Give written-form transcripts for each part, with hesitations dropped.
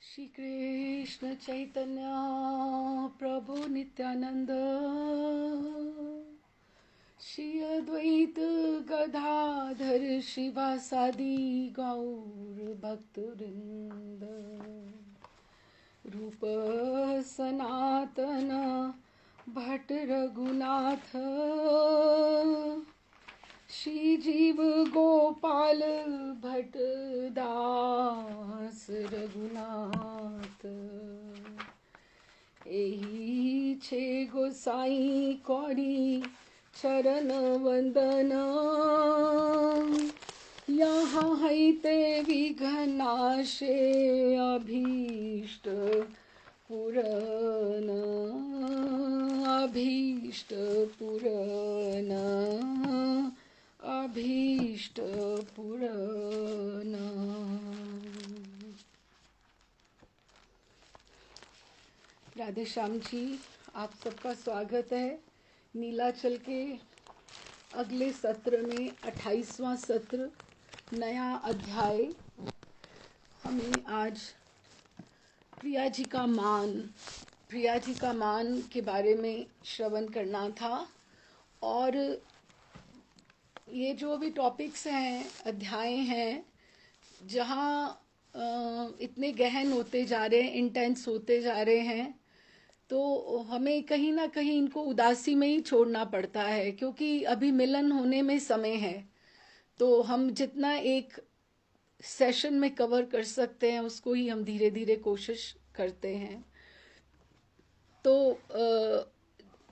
श्री कृष्ण चैतन्य प्रभु नित्यानंद, श्री अद्वैत गदाधर शिवासादि गौर भक्तवृंद। रूप सनातन भट्ट रघुनाथ, श्री जीव गोपाल भट्ट दास रघुनाथ। एही छे गोसाई कौड़ी चरण वंदन, यहाँ हैते विघ्नाशे अभीष्ट पुरन, अभीष्ट पुरन, अभीष्ट पुरन। राधे श्याम जी, आप सबका स्वागत है नीलाचल के अगले सत्र में। 28वां सत्र, नया अध्याय। हमें आज प्रिया जी का मान के बारे में श्रवण करना था। और ये जो भी टॉपिक्स हैं, अध्याय हैं, जहाँ इतने गहन होते जा रहे हैं, इंटेंस होते जा रहे हैं, तो हमें कहीं ना कहीं इनको उदासी में ही छोड़ना पड़ता है, क्योंकि अभी मिलन होने में समय है। तो हम जितना एक सेशन में कवर कर सकते हैं उसको ही हम धीरे धीरे कोशिश करते हैं। तो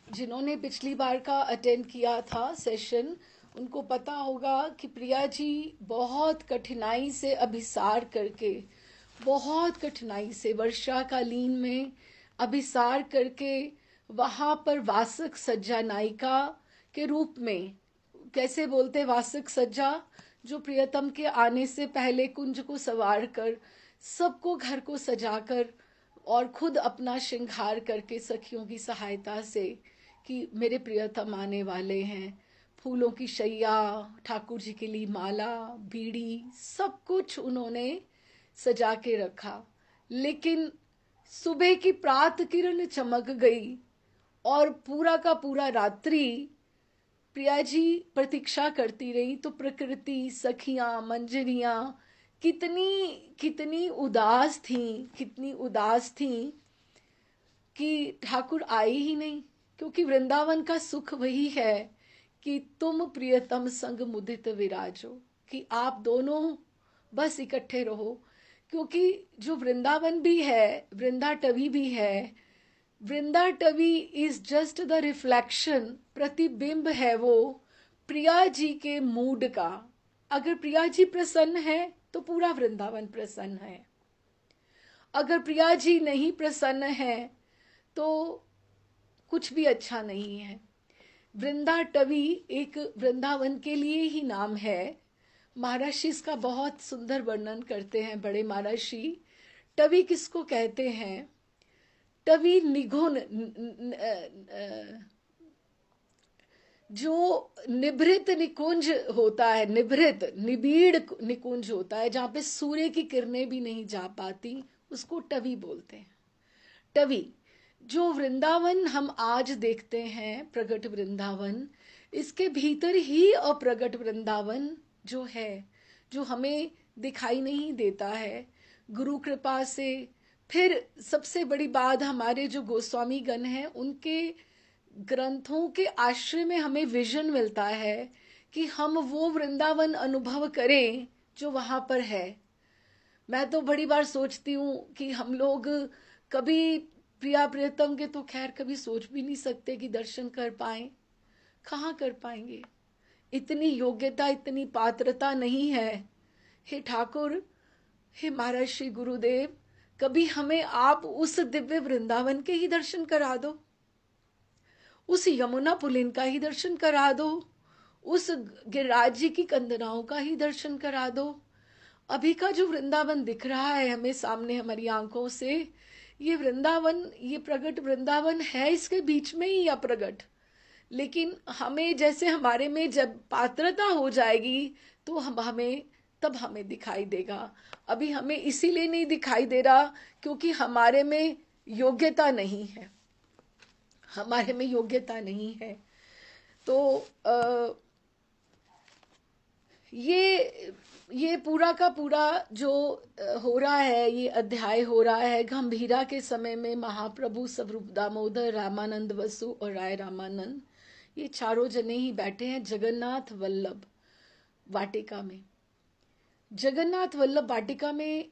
जिन्होंने पिछली बार का अटेंड किया था सेशन, उनको पता होगा कि प्रिया जी बहुत कठिनाई से अभिसार करके, बहुत कठिनाई से वर्षाकालीन में अभिसार करके वहां पर वासक सज्जा नायिका के रूप में, कैसे बोलते वासक सज्जा, जो प्रियतम के आने से पहले कुंज को सवार कर, सबको घर को सजाकर और खुद अपना श्रृंगार करके सखियों की सहायता से कि मेरे प्रियतम आने वाले हैं, फूलों की शैया, ठाकुर जी के लिए माला, बीड़ी, सब कुछ उन्होंने सजा के रखा। लेकिन सुबह की प्रात किरण चमक गई और पूरा का पूरा रात्रि प्रिया जी प्रतीक्षा करती रही। तो प्रकृति, सखियां, मंजरियां कितनी कितनी उदास थीं, कितनी उदास थीं कि ठाकुर आए ही नहीं। क्योंकि वृंदावन का सुख वही है कि तुम प्रियतम संग मुदित विराजो, कि आप दोनों बस इकट्ठे रहो। क्योंकि जो वृंदावन भी है, वृंदाटवी भी है, वृंदाटवी इज जस्ट द रिफ्लेक्शन, प्रतिबिंब है वो प्रिया जी के मूड का। अगर प्रिया जी प्रसन्न है तो पूरा वृंदावन प्रसन्न है, अगर प्रिया जी नहीं प्रसन्न है तो कुछ भी अच्छा नहीं है। वृंदाटवी एक वृंदावन के लिए ही नाम है। महर्षि इसका बहुत सुंदर वर्णन करते हैं, बड़े महर्षि। टवी किसको कहते हैं? टवी निगुण, जो निभृत निकुंज होता है, निबीड़ निकुंज होता है, जहां पे सूर्य की किरणें भी नहीं जा पाती, उसको टवी बोलते हैं। टवी, जो वृंदावन हम आज देखते हैं, प्रगट वृंदावन, इसके भीतर ही अप्रगट वृंदावन जो है, जो हमें दिखाई नहीं देता है। गुरु कृपा से फिर सबसे बड़ी बात, हमारे जो गोस्वामी गण हैं, उनके ग्रंथों के आश्रय में हमें विजन मिलता है कि हम वो वृंदावन अनुभव करें जो वहां पर है। मैं तो बड़ी बार सोचती हूँ कि हम लोग कभी प्रिया प्रियतम के तो खैर कभी सोच भी नहीं सकते कि दर्शन कर पाए। कहाँ कर पाएंगे? इतनी योग्यता, इतनी पात्रता नहीं है। हे ठाकुर, हे महाराज श्री गुरुदेव, कभी हमें आप उस दिव्य वृंदावन के ही दर्शन करा दो, उस यमुना पुलिन का ही दर्शन करा दो, उस गिरिराज जी की कंदनाओं का ही दर्शन करा दो। अभी का जो वृंदावन दिख रहा है हमें सामने हमारी आंखों से, ये वृंदावन, ये प्रगट वृंदावन है, इसके बीच में ही अप्रगट। लेकिन हमें, जैसे हमारे में जब पात्रता हो जाएगी तो हमें तब हमें दिखाई देगा। अभी हमें इसीलिए नहीं दिखाई दे रहा क्योंकि हमारे में योग्यता नहीं है, हमारे में योग्यता नहीं है। तो ये पूरा का पूरा जो हो रहा है, ये अध्याय हो रहा है गंभीरा के समय में। महाप्रभु, स्वरूप दामोदर, रामानंद वसु और राय रामानंद, ये चारों जने ही बैठे हैं जगन्नाथ वल्लभ वाटिका में। जगन्नाथ वल्लभ वाटिका में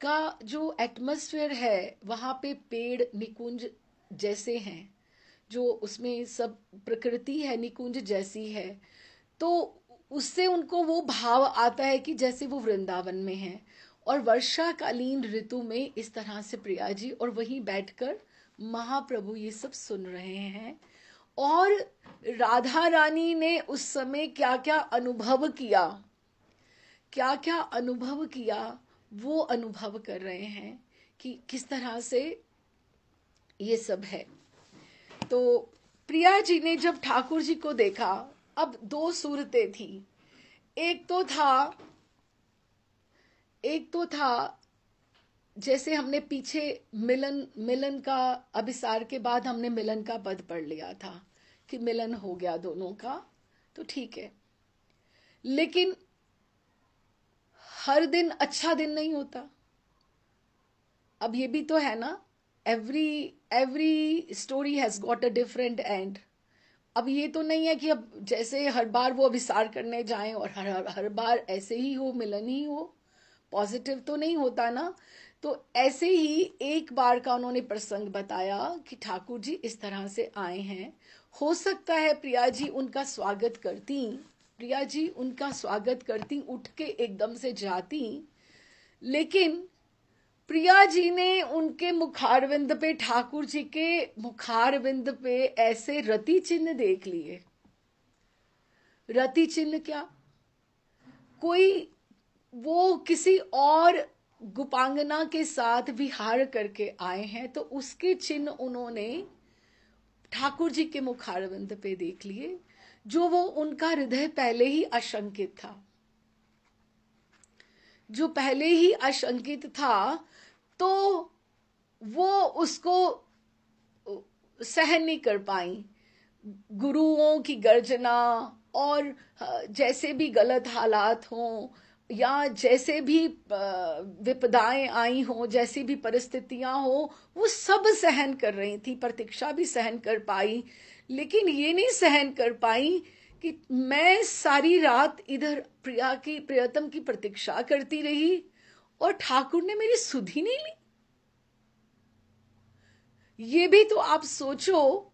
का जो एटमॉस्फेयर है, वहां पे पेड़ निकुंज जैसे हैं, जो उसमें सब प्रकृति है निकुंज जैसी है, तो उससे उनको वो भाव आता है कि जैसे वो वृंदावन में है। और वर्षाकालीन ऋतु में इस तरह से प्रिया जी और वहीं बैठकर महाप्रभु ये सब सुन रहे हैं। और राधा रानी ने उस समय क्या क्या अनुभव किया, क्या क्या अनुभव किया, वो अनुभव कर रहे हैं कि किस तरह से ये सब है। तो प्रिया जी ने जब ठाकुर जी को देखा, अब दो सूरतें थी। एक तो था जैसे हमने पीछे मिलन का अभिसार के बाद हमने मिलन का पद पढ़ लिया था कि मिलन हो गया दोनों का, तो ठीक है। लेकिन हर दिन अच्छा दिन नहीं होता। अब ये भी तो है ना, every story has got a different and. अब ये तो नहीं है कि अब जैसे हर बार वो अभिसार करने जाएं और हर बार ऐसे ही हो, मिलन ही हो, पॉजिटिव तो नहीं होता ना। तो ऐसे ही एक बार का उन्होंने प्रसंग बताया कि ठाकुर जी इस तरह से आए हैं। हो सकता है प्रिया जी उनका स्वागत करती, प्रिया जी उनका स्वागत करती, उठ के एकदम से जाती, लेकिन प्रिया जी ने उनके मुखारविंद पे, ठाकुर जी के मुखारविंद पे ऐसे रति चिन्ह देख लिए। रति चिन्ह क्या, कोई वो किसी और गुपांगना के साथ विहार करके आए हैं, तो उसके चिन्ह उन्होंने ठाकुर जी के मुखारविंद पे देख लिए, जो वो उनका हृदय पहले ही आशंकित था, जो पहले ही आशंकित था, तो वो उसको सहन नहीं कर पाई। गुरुओं की गर्जना और जैसे भी गलत हालात हों या जैसे भी विपदाएं आई हों, जैसी भी परिस्थितियां हो, वो सब सहन कर रही थी। प्रतीक्षा भी सहन कर पाई, लेकिन ये नहीं सहन कर पाई कि मैं सारी रात इधर प्रियतम की प्रतीक्षा करती रही और ठाकुर ने मेरी सुध ही नहीं ली। ये भी तो आप सोचो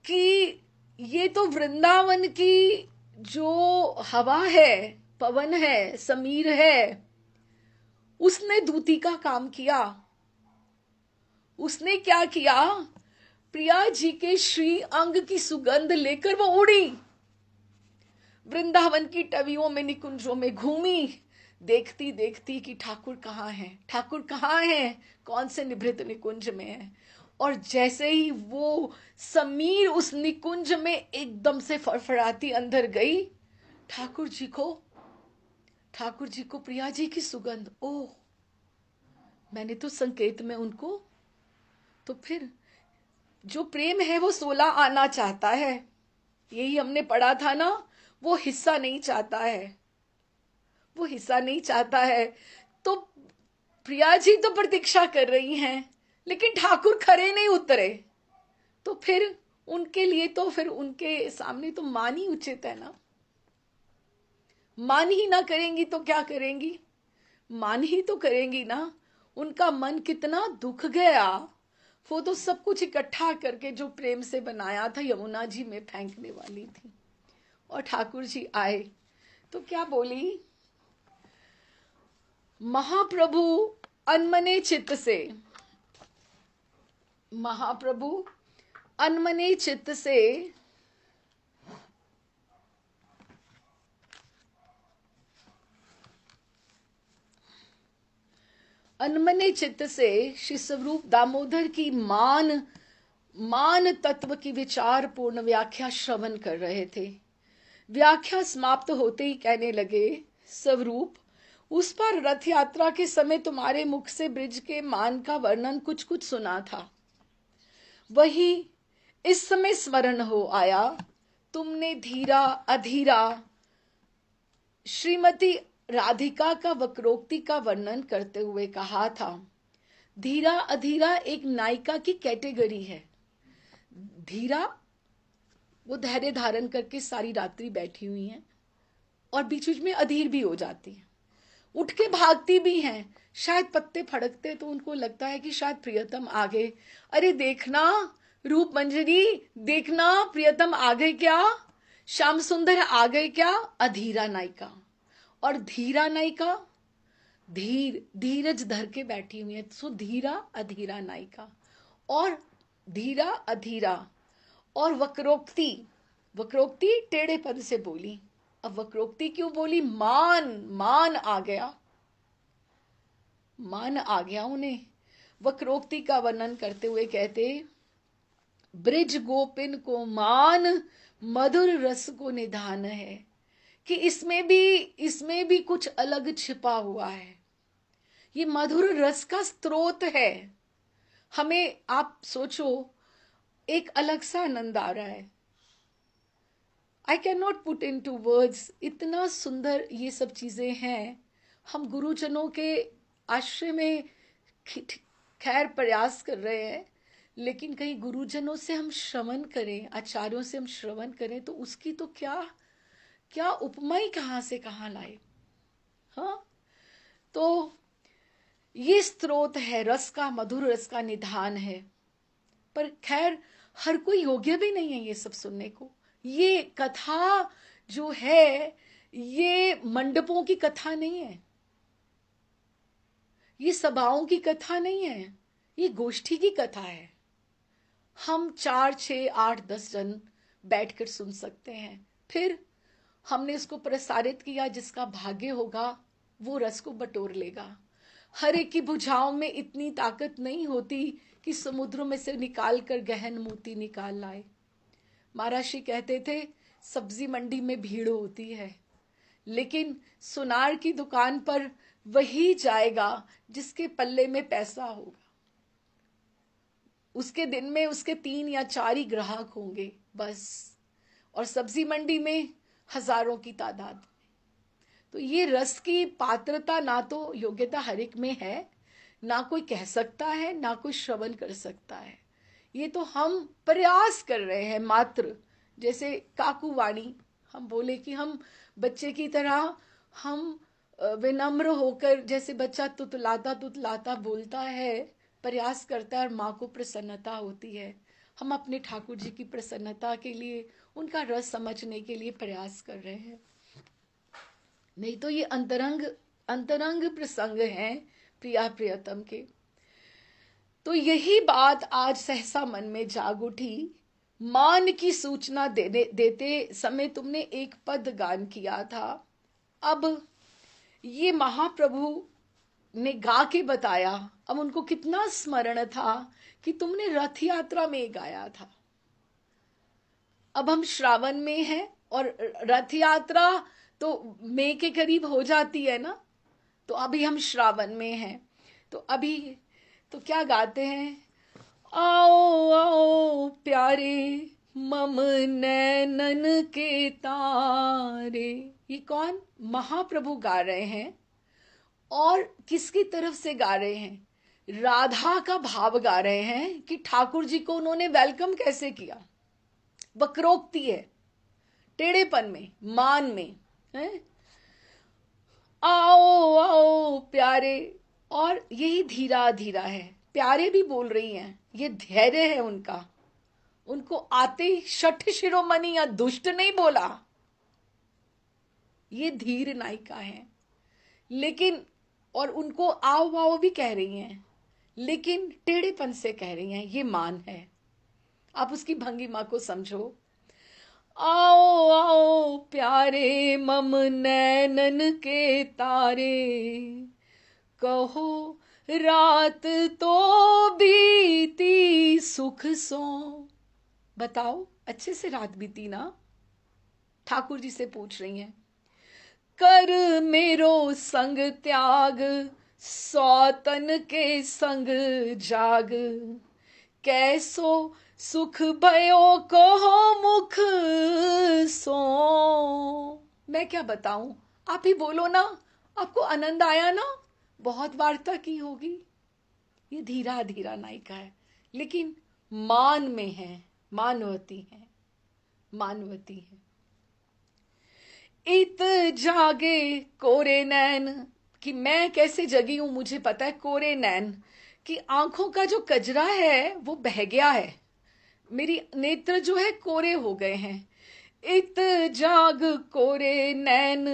कि ये तो वृंदावन की जो हवा है, पवन है, समीर है, उसने दूती का काम किया। उसने क्या किया, प्रिया जी के श्री अंग की सुगंध लेकर वो उड़ी, वृंदावन की टवियों में, निकुंजों में घूमी, देखती देखती कि ठाकुर कहाँ हैं, ठाकुर कहाँ हैं, कौन से निभृत निकुंज में है। और जैसे ही वो समीर उस निकुंज में एकदम से फड़फड़ाती अंदर गई, ठाकुर जी को प्रिया जी की सुगंध, ओह, मैंने तो संकेत में उनको, तो फिर जो प्रेम है वो 16 आना चाहता है, यही हमने पढ़ा था ना, वो हिस्सा नहीं चाहता है, वो हिस्सा नहीं चाहता है। तो प्रिया जी तो प्रतीक्षा कर रही हैं, लेकिन ठाकुर खरे नहीं उतरे, तो फिर उनके लिए तो फिर उनके सामने तो मान ही उचित है ना। मान ही ना करेंगी तो क्या करेंगी, मान ही तो करेंगी ना। उनका मन कितना दुख गया, वो तो सब कुछ इकट्ठा करके जो प्रेम से बनाया था यमुना जी में फेंकने वाली थी। और ठाकुर जी आए तो क्या बोली, महाप्रभु अनमने चित्त से, महाप्रभु अनमने चित्त से अनमने चित्त से श्री स्वरूप दामोदर की मान तत्व की विचार पूर्ण व्याख्या श्रवण कर रहे थे। व्याख्या समाप्त होते ही कहने लगे, स्वरूप, उस पर रथ यात्रा के समय तुम्हारे मुख से ब्रिज के मान का वर्णन कुछ कुछ सुना था, वही इस समय स्मरण हो आया। तुमने धीरा अधीरा श्रीमती राधिका का वक्रोक्ति का वर्णन करते हुए कहा था। धीरा अधीरा एक नायिका की कैटेगरी है। धीरा वो धैर्य धारण करके सारी रात्रि बैठी हुई हैं और बीच बीच में अधीर भी हो जाती हैं, उठ के भागती भी हैं। शायद पत्ते फड़कते तो उनको लगता है कि शायद प्रियतम आ गए, अरे देखना रूप मंजरी, देखना प्रियतम आ गए क्या, श्याम सुंदर आ गए क्या। अधीरा नायिका। और धीरा नायिका धीरज धर के बैठी हुई है, सो धीरा अधीरा नायिका। और धीरा अधीरा और वक्रोक्ति, वक्रोक्ति टेढ़े पद से बोली। अब वक्रोक्ति क्यों बोली? मान आ गया, मान आ गया उन्हें। वक्रोक्ति का वर्णन करते हुए कहते, ब्रिज गोपिन को मान मधुर रस को निधान है, कि इसमें भी कुछ अलग छिपा हुआ है। ये मधुर रस का स्रोत है। हमें आप सोचो, एक अलग सा आनंद आ रहा है। I can not put into words, इतना सुंदर ये सब चीजें हैं। हम गुरुजनों के आश्रय में खैर प्रयास कर रहे हैं, लेकिन कहीं गुरुजनों से हम श्रवण करें, आचार्यों से हम श्रवण करें, तो उसकी तो क्या उपमा ही कहां से कहां लाए। हाँ, तो ये स्रोत है रस का, मधुर रस का निधान है। पर खैर हर कोई योग्य भी नहीं है ये सब सुनने को। ये कथा जो है, ये मंडपों की कथा नहीं है, ये सभाओं की कथा नहीं है, ये गोष्ठी की कथा है। हम 4, 6, 8, 10 जन बैठकर सुन सकते हैं। फिर हमने इसको प्रसारित किया, जिसका भाग्य होगा वो रस को बटोर लेगा। हर एक की भुजाओं में इतनी ताकत नहीं होती कि समुद्रों में से निकाल कर गहन मोती निकाल लाए। महाराज श्री कहते थे, सब्जी मंडी में भीड़ होती है, लेकिन सुनार की दुकान पर वही जाएगा जिसके पल्ले में पैसा होगा। उसके दिन में उसके 3 या 4 ही ग्राहक होंगे बस, और सब्जी मंडी में हजारों की तादाद में। तो ये रस की पात्रता ना तो योग्यता हर एक में है, ना कोई कह सकता है, ना कोई श्रवण कर सकता है। ये तो हम प्रयास कर रहे हैं मात्र। जैसे काकुवाणी, हम बोले कि हम बच्चे की तरह हम विनम्र होकर, जैसे बच्चा तुतलाता तुतलाता बोलता है, प्रयास करता है और माँ को प्रसन्नता होती है। हम अपने ठाकुर जी की प्रसन्नता के लिए, उनका रस समझने के लिए प्रयास कर रहे हैं। नहीं तो ये अंतरंग प्रसंग हैं प्रिया प्रियतम के। तो यही बात आज सहसा मन में जाग उठी। मान की सूचना देते समय तुमने एक पद गान किया था। अब ये महाप्रभु ने गा के बताया। अब उनको कितना स्मरण था कि तुमने रथ यात्रा में गाया था। अब हम श्रावण में हैं और रथ यात्रा तो मई के करीब हो जाती है ना, तो अभी हम श्रावण में हैं। तो अभी तो क्या गाते हैं, आओ आओ प्यारे मम नैनन के तारे। ये कौन? महाप्रभु गा रहे हैं। और किसकी तरफ से गा रहे हैं? राधा का भाव गा रहे हैं कि ठाकुर जी को उन्होंने वेलकम कैसे किया। वक्रोक्ति है, टेढ़ेपन में, मान में है? आओ आओ प्यारे। और यही धीरा धीरा है, प्यारे भी बोल रही हैं, ये धैर्य है उनका। उनको आते ही शठ शिरोमणि या दुष्ट नहीं बोला, ये धीर नायिका है। लेकिन और उनको आओ आओ भी कह रही हैं, लेकिन टेढ़ेपन से कह रही हैं, ये मान है। आप उसकी भंगिमा को समझो। आओ आओ प्यारे मम नैनन के तारे, कहो रात तो बीती सुख सो। बताओ अच्छे से रात बीती ना? ठाकुर जी से पूछ रही हैं। कर मेरो संग त्याग, सौतन के संग जाग, कैसो सुख भयो कहो मुख सो। मैं क्या बताऊं, आप ही बोलो ना। आपको आनंद आया ना? बहुत वार्ता की होगी। ये धीरा धीरा नायिका है, लेकिन मान में है, मानवती है, मानवती है। इत जागे कोरे नैन, कि मैं कैसे जगी हूं मुझे पता है। कोरे नैन कि आंखों का जो कजरा है वो बह गया है, मेरी नेत्र जो है कोरे हो गए हैं। इत जाग कोरे नैन,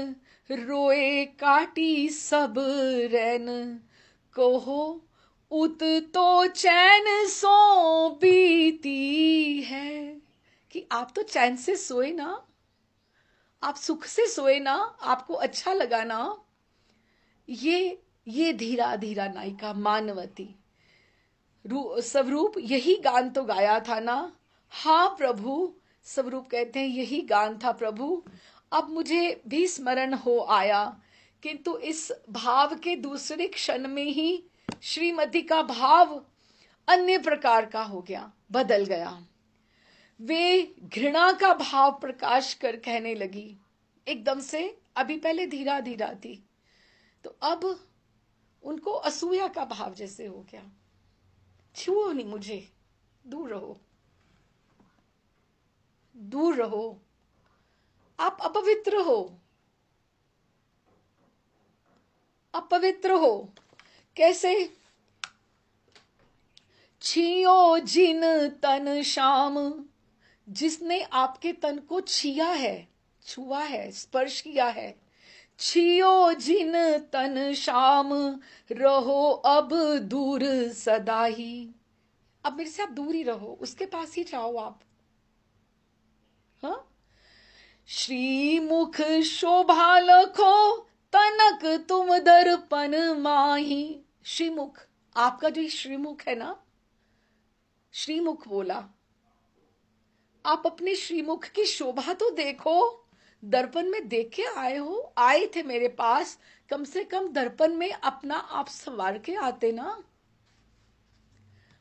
रोए काटी सब रैन, कहो उत तो चैन सो बीती है। कि आप तो चैन से सोए ना, आप सुख से सोए ना, आपको अच्छा लगा ना। ये धीरा धीरा नायिका मानवती स्वरूप यही गान तो गाया था ना। हाँ प्रभु, स्वरूप कहते हैं यही गान था प्रभु, अब मुझे भी स्मरण हो आया। किंतु इस भाव के दूसरे क्षण में ही श्रीमती का भाव अन्य प्रकार का हो गया, बदल गया। वे घृणा का भाव प्रकाश कर कहने लगी एकदम से। अभी पहले धीरा धीरा थी, तो अब उनको असूया का भाव जैसे हो गया। छुओ नहीं मुझे, दूर रहो, दूर रहो, आप अपवित्र हो, अपवित्र हो। कैसे? छियो जिन तन श्याम, जिसने आपके तन को छिया है, छुआ है, स्पर्श किया है। छियो जिन तन श्याम, रहो अब दूर सदा ही। अब मेरे से आप दूर ही रहो, उसके पास ही जाओ आप। हाँ, श्रीमुख शोभा लखो, तनक तुम दर्पण माही। श्रीमुख, आपका जो श्रीमुख है ना, श्रीमुख बोला, आप अपने श्रीमुख की शोभा तो देखो। दर्पण में देख के आए हो, आए थे मेरे पास, कम से कम दर्पण में अपना आप संवार के आते ना।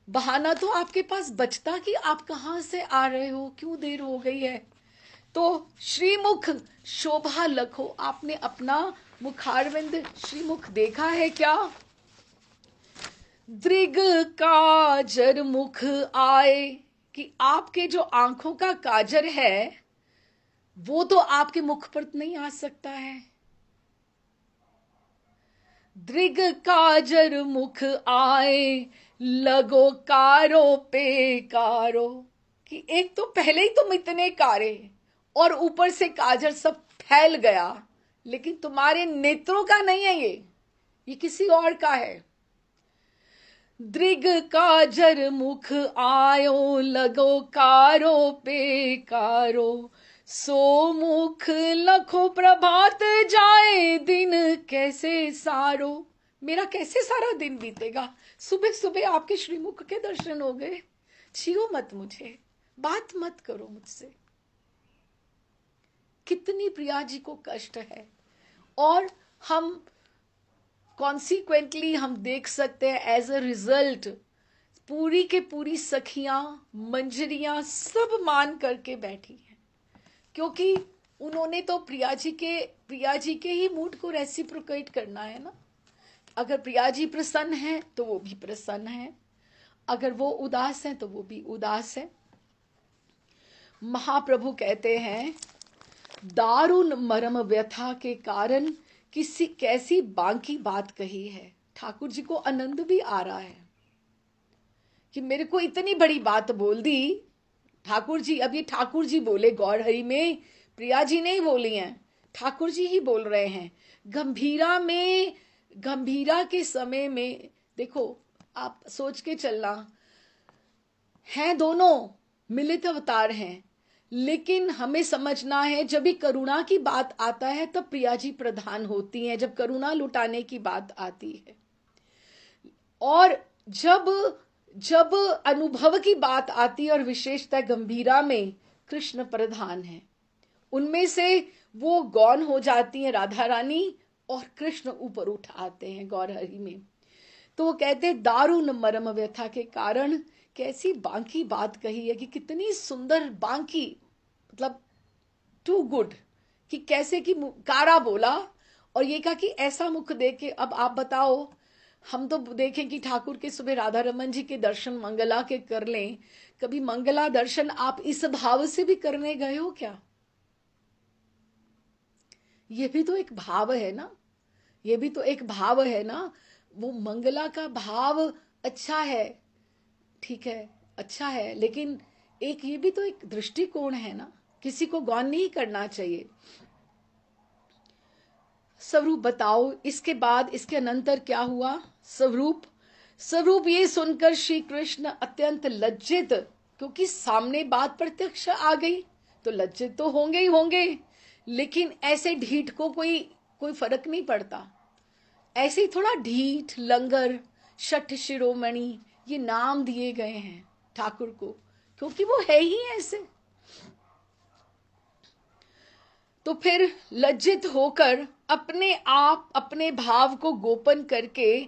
बहाना तो आपके पास बचता कि आप कहां से आ रहे हो, क्यों देर हो गई है। तो श्रीमुख शोभा लखो, आपने अपना मुखारविंद श्रीमुख देखा है क्या? दृग काजर मुख आए, कि आपके जो आंखों का काजर है वो तो आपके मुख पर नहीं आ सकता है। दृग काजर मुख आए, लगो कारो पे कारो, कि एक तो पहले ही तुम इतने कारे और ऊपर से काजर सब फैल गया, लेकिन तुम्हारे नेत्रों का नहीं है ये किसी और का है। दृग काजर मुख आयो, लगो कारो पे कारो, सो मुख लखो प्रभात जाए, दिन कैसे सारो। मेरा कैसे सारा दिन बीतेगा? सुबह सुबह आपके श्रीमुख के दर्शन हो गए। छीयो मत मुझे, बात मत करो मुझसे। कितनी प्रिया जी को कष्ट है, और हम कॉन्सिक्वेंटली हम देख सकते हैं एज अ रिजल्ट पूरी के पूरी सखियां, मंजरियां सब मान करके बैठी हैं, क्योंकि उन्होंने तो प्रिया जी के ही मूड को रेसिप्रोकेट करना है ना। अगर प्रिया जी प्रसन्न है तो वो भी प्रसन्न है, अगर वो उदास है तो वो भी उदास है। महाप्रभु कहते हैं, दारुण मरम व्यथा के कारण किसी कैसी बांकी बात कही है। ठाकुर जी को आनंद भी आ रहा है कि मेरे को इतनी बड़ी बात बोल दी ठाकुर जी। अब ये ठाकुर जी बोले गौर हरि में, प्रिया जी नहीं बोली हैं, ठाकुर जी ही बोल रहे हैं। गंभीरा के समय में देखो, आप सोच के चलना, हैं दोनों मिलित अवतार हैं, लेकिन हमें समझना है जब भी करुणा की बात आता है तब प्रिया जी प्रधान होती हैं, जब करुणा लुटाने की बात आती है। और जब अनुभव की बात आती है और विशेषतः गंभीरा में कृष्ण प्रधान है। उनमें से वो गौन हो जाती हैं राधा रानी और कृष्ण ऊपर उठ आते हैं गौरहरी में। तो वो कहते दारुण मरम व्यथा के कारण, कैसी बांकी बात कही है कि कितनी सुंदर बांकी, मतलब टू गुड, कि कैसे कि कारा बोला और ये कहा कि ऐसा मुख देख के अब आप बताओ, हम तो देखें कि ठाकुर के सुबह राधा रमन जी के दर्शन मंगला के कर लें, कभी मंगला दर्शन आप इस भाव से भी करने गए हो क्या? ये भी तो एक भाव है ना, ये भी तो एक भाव है ना। वो मंगला का भाव अच्छा है, ठीक है, अच्छा है, लेकिन एक ये भी तो एक दृष्टिकोण है ना, किसी को गौन नहीं करना चाहिए। स्वरूप बताओ, इसके बाद इसके अनंतर क्या हुआ? स्वरूप स्वरूप ये सुनकर श्री कृष्ण अत्यंत लज्जित, क्योंकि सामने बात प्रत्यक्ष आ गई तो लज्जित तो होंगे ही होंगे, लेकिन ऐसे ढीठ को कोई कोई फर्क नहीं पड़ता। ऐसे ही थोड़ा ढीठ, लंगर, शठ शिरोमणि, ये नाम दिए गए हैं ठाकुर को, क्योंकि वो है ही ऐसे। तो फिर लज्जित होकर अपने आप अपने भाव को गोपन करके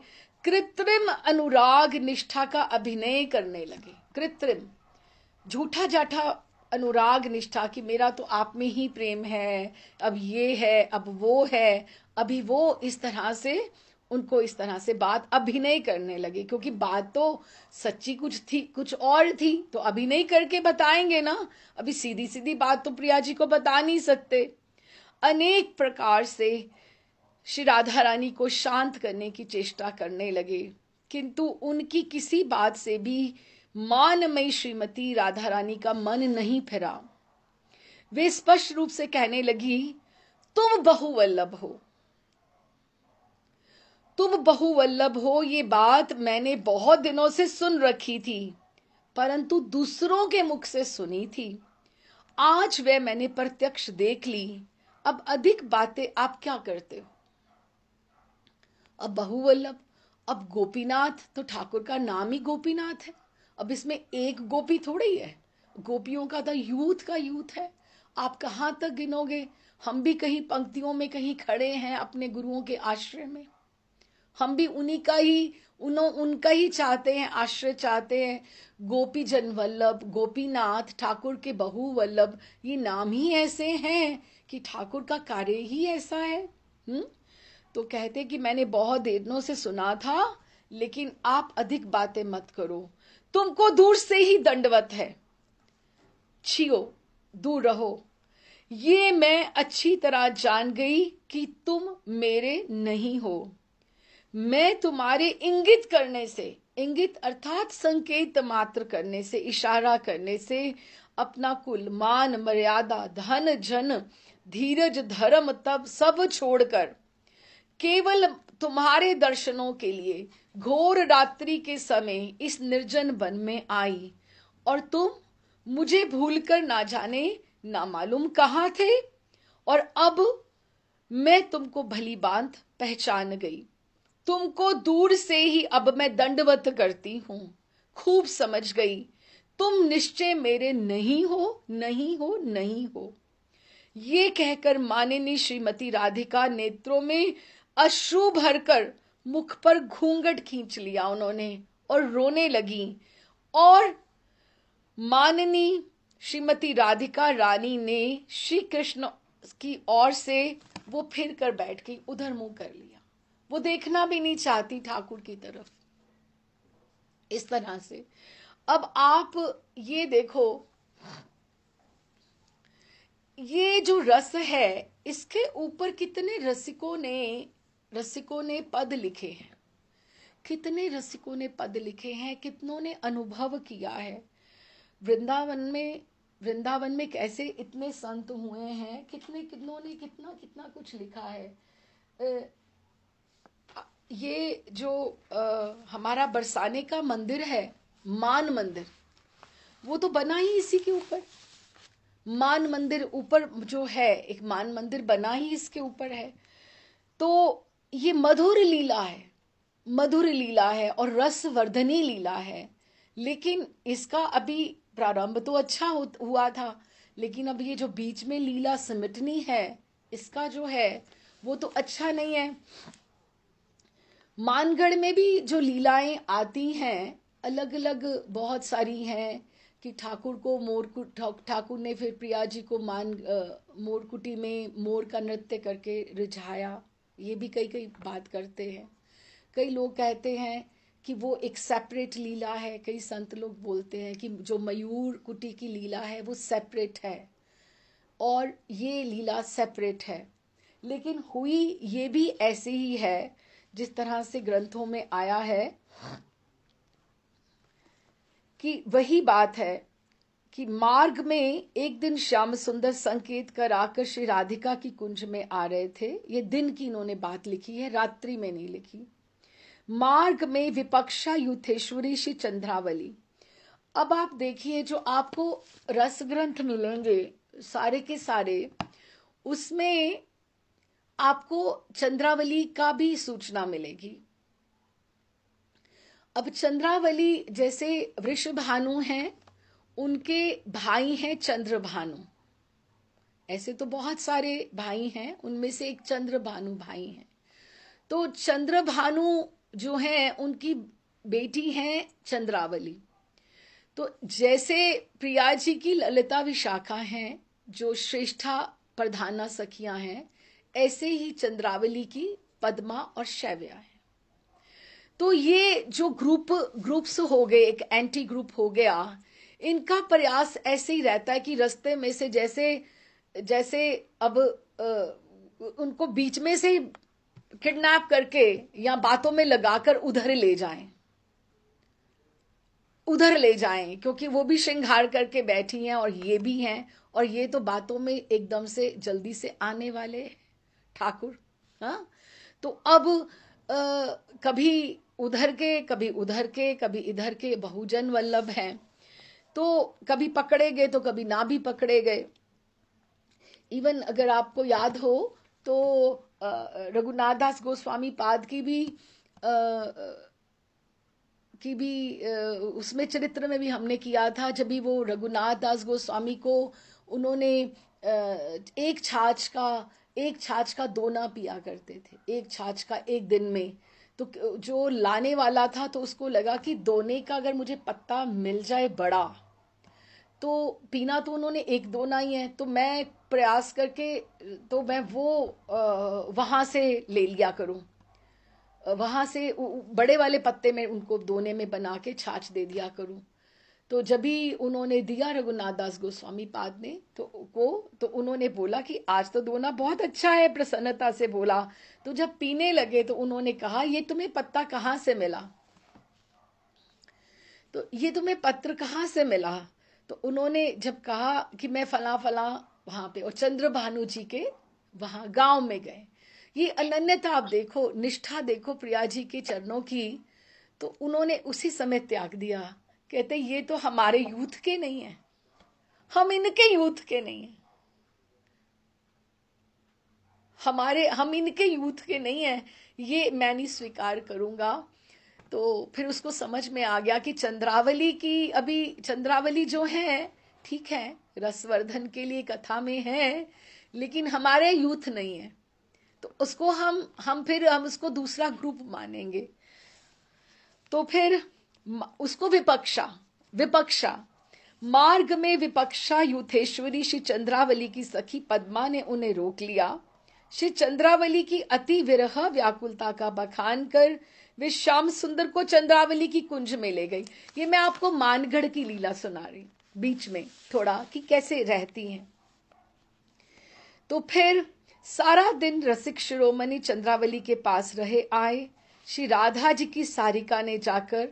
कृत्रिम अनुराग निष्ठा का अभिनय करने लगे। कृत्रिम, झूठा जाठा अनुराग निष्ठा कि मेरा तो आप में ही प्रेम है, अब ये है, अब वो है, अभी वो, इस तरह से उनको इस तरह से बात अभिनय करने लगे, क्योंकि बात तो सच्ची कुछ थी, कुछ और थी, तो अभिनय करके बताएंगे ना। अभी सीधी सीधी बात तो प्रिया जी को बता नहीं सकते। अनेक प्रकार से श्री राधा रानी को शांत करने की चेष्टा करने लगे, किंतु उनकी किसी बात से भी मानमयी श्रीमती राधा रानी का मन नहीं फिरा। वे स्पष्ट रूप से कहने लगी, तुम बहुवल्लभ हो, तुम बहुवल्लभ हो, ये बात मैंने बहुत दिनों से सुन रखी थी, परंतु दूसरों के मुख से सुनी थी। आज वे मैंने प्रत्यक्ष देख ली। अब अधिक बातें आप क्या करते हो? अब बहुवल्लभ, अब गोपीनाथ, तो ठाकुर का नाम ही गोपीनाथ है। अब इसमें एक गोपी थोड़ी है, गोपियों का तो यूथ का यूथ है। आप कहाँ तक गिनोगे? हम भी कहीं पंक्तियों में कहीं खड़े हैं अपने गुरुओं के आश्रय में, हम भी उन्हीं का ही उनका ही चाहते हैं, आश्रय चाहते हैं। गोपी जन वल्लभ, गोपीनाथ, ठाकुर के बहुवल्लभ, ये नाम ही ऐसे हैं कि ठाकुर का कार्य ही ऐसा है। तो कहते कि मैंने बहुत दिनों से सुना था, लेकिन आप अधिक बातें मत करो, तुमको दूर से ही दंडवत है, छियो, दूर रहो। ये मैं अच्छी तरह जान गई कि तुम मेरे नहीं हो। मैं तुम्हारे इंगित करने से, इंगित अर्थात संकेत मात्र करने से, इशारा करने से अपना कुल, मान, मर्यादा, धन, जन, धीरज, धर्म तब सब छोड़कर केवल तुम्हारे दर्शनों के लिए घोर रात्रि के समय इस निर्जन वन में आई, और तुम मुझे भूलकर ना जाने ना मालूम कहाँ थे, और अब मैं तुमको भली बात पहचान गई। तुमको दूर से ही अब मैं दंडवत करती हूं, खूब समझ गई, तुम निश्चय मेरे नहीं हो, नहीं हो, नहीं हो। ये कहकर माननीय श्रीमती राधिका नेत्रों में अश्रु भरकर मुख पर घूंघट खींच लिया उन्होंने और रोने लगी, और माननीय श्रीमती राधिका रानी ने श्री कृष्ण की ओर से वो फिर कर बैठ गई, उधर मुंह कर लिया, वो देखना भी नहीं चाहती ठाकुर की तरफ, इस तरह से। अब आप ये देखो, ये जो रस है, इसके ऊपर कितने रसिकों ने पद लिखे हैं, कितने रसिकों ने पद लिखे हैं, कितनों ने अनुभव किया है। वृंदावन में कैसे इतने संत हुए हैं, कितनों ने कितना कितना कुछ लिखा है। ये जो हमारा बरसाने का मंदिर है, मान मंदिर, वो तो बना ही इसी के ऊपर। मान मंदिर ऊपर जो है, एक मान मंदिर बना ही इसके ऊपर है। तो ये मधुर लीला है, मधुर लीला है और रसवर्धनी लीला है। लेकिन इसका अभी प्रारंभ तो अच्छा हुआ था, लेकिन अब ये जो बीच में लीला सिमटनी है, इसका जो है वो तो अच्छा नहीं है। मानगढ़ में भी जो लीलाएं आती हैं अलग अलग बहुत सारी हैं कि ठाकुर को ठाकुर ने फिर प्रिया जी को मोर कुटी में मोर का नृत्य करके रिझाया, ये भी कई कई बात करते हैं। कई लोग कहते हैं कि वो एक सेपरेट लीला है, कई संत लोग बोलते हैं कि जो मयूर कुटी की लीला है वो सेपरेट है और ये लीला सेपरेट है। लेकिन हुई ये भी ऐसे ही है जिस तरह से ग्रंथों में आया है कि वही बात है कि मार्ग में एक दिन श्याम सुंदर संकेत कर आकर श्री राधिका की कुंज में आ रहे थे। ये दिन की इन्होंने बात लिखी है, रात्रि में नहीं लिखी। मार्ग में विपक्षा यूथेश्वरी श्री चंद्रावली। अब आप देखिए जो आपको रस ग्रंथ मिलेंगे सारे के सारे, उसमें आपको चंद्रावली का भी सूचना मिलेगी। अब चंद्रावली जैसे वृषभानु हैं, उनके भाई हैं चंद्रभानु। ऐसे तो बहुत सारे भाई हैं, उनमें से एक चंद्रभानु भाई हैं। तो चंद्रभानु जो हैं उनकी बेटी हैं चंद्रावली। तो जैसे प्रिया जी की ललिता विशाखा हैं जो श्रेष्ठा प्रधाना सखियां हैं, ऐसे ही चंद्रावली की पद्मा और शैव्या है। तो ये जो ग्रुप्स हो गए, एक एंटी ग्रुप हो गया, इनका प्रयास ऐसे ही रहता है कि रास्ते में से जैसे अब उनको बीच में से किडनैप करके या बातों में लगाकर उधर ले जाएं, क्योंकि वो भी श्रृंगार करके बैठी हैं और ये भी हैं, और ये तो बातों में एकदम से जल्दी से आने वाले ठाकुर। हाँ, तो अब कभी उधर के कभी उधर के कभी इधर के बहुजन वल्लभ हैं, तो कभी पकड़े गए तो कभी ना भी पकड़े गए। इवन अगर आपको याद हो तो रघुनाथ दास गोस्वामी पाद की भी उसमें चरित्र में भी हमने किया था, जब भी वो रघुनाथ दास गोस्वामी को उन्होंने एक छाछ का दोना पिया करते थे, एक छाछ का एक दिन में। तो जो लाने वाला था तो उसको लगा कि दोने का अगर मुझे पत्ता मिल जाए बड़ा, तो पीना तो उन्होंने एक दोना ही है, तो मैं प्रयास करके तो मैं वो वहां से ले लिया करूं, वहां से बड़े वाले पत्ते में उनको दोने में बना के छाछ दे दिया करूं। तो जब भी उन्होंने दिया रघुनाथ दास गोस्वामी पाद ने तो उन्होंने बोला कि आज तो दोना बहुत अच्छा है, प्रसन्नता से बोला। तो जब पीने लगे तो उन्होंने कहा, ये तुम्हें पत्ता कहाँ से मिला? तो ये तुम्हें पत्र कहाँ से मिला? तो उन्होंने जब कहा कि मैं फला फला वहां पे, और चंद्रभानु जी के वहां गांव में गए। ये अनन्यता आप देखो, निष्ठा देखो प्रिया जी के चरणों की। तो उन्होंने उसी समय त्याग दिया। कहते ये तो हमारे यूथ के नहीं है, हम इनके यूथ के नहीं है, हम इनके यूथ के नहीं है, ये मैं नहीं स्वीकार करूंगा। तो फिर उसको समझ में आ गया कि चंद्रावली जो है ठीक है, रसवर्धन के लिए कथा में है, लेकिन हमारे यूथ नहीं है। तो उसको हम उसको दूसरा ग्रुप मानेंगे। तो फिर उसको विपक्षा मार्ग में विपक्षा यूथेश्वरी श्री चंद्रावली की सखी पद्मा ने उन्हें रोक लिया। श्री चंद्रावली की अति विरह व्याकुलता का बखान कर वे श्याम सुंदर को चंद्रावली की कुंज में ले गई। ये मैं आपको मानगढ़ की लीला सुना रही बीच में थोड़ा कि कैसे रहती हैं। तो फिर सारा दिन रसिक शिरोमणि चंद्रावली के पास रहे आए। श्री राधा जी की सारिका ने जाकर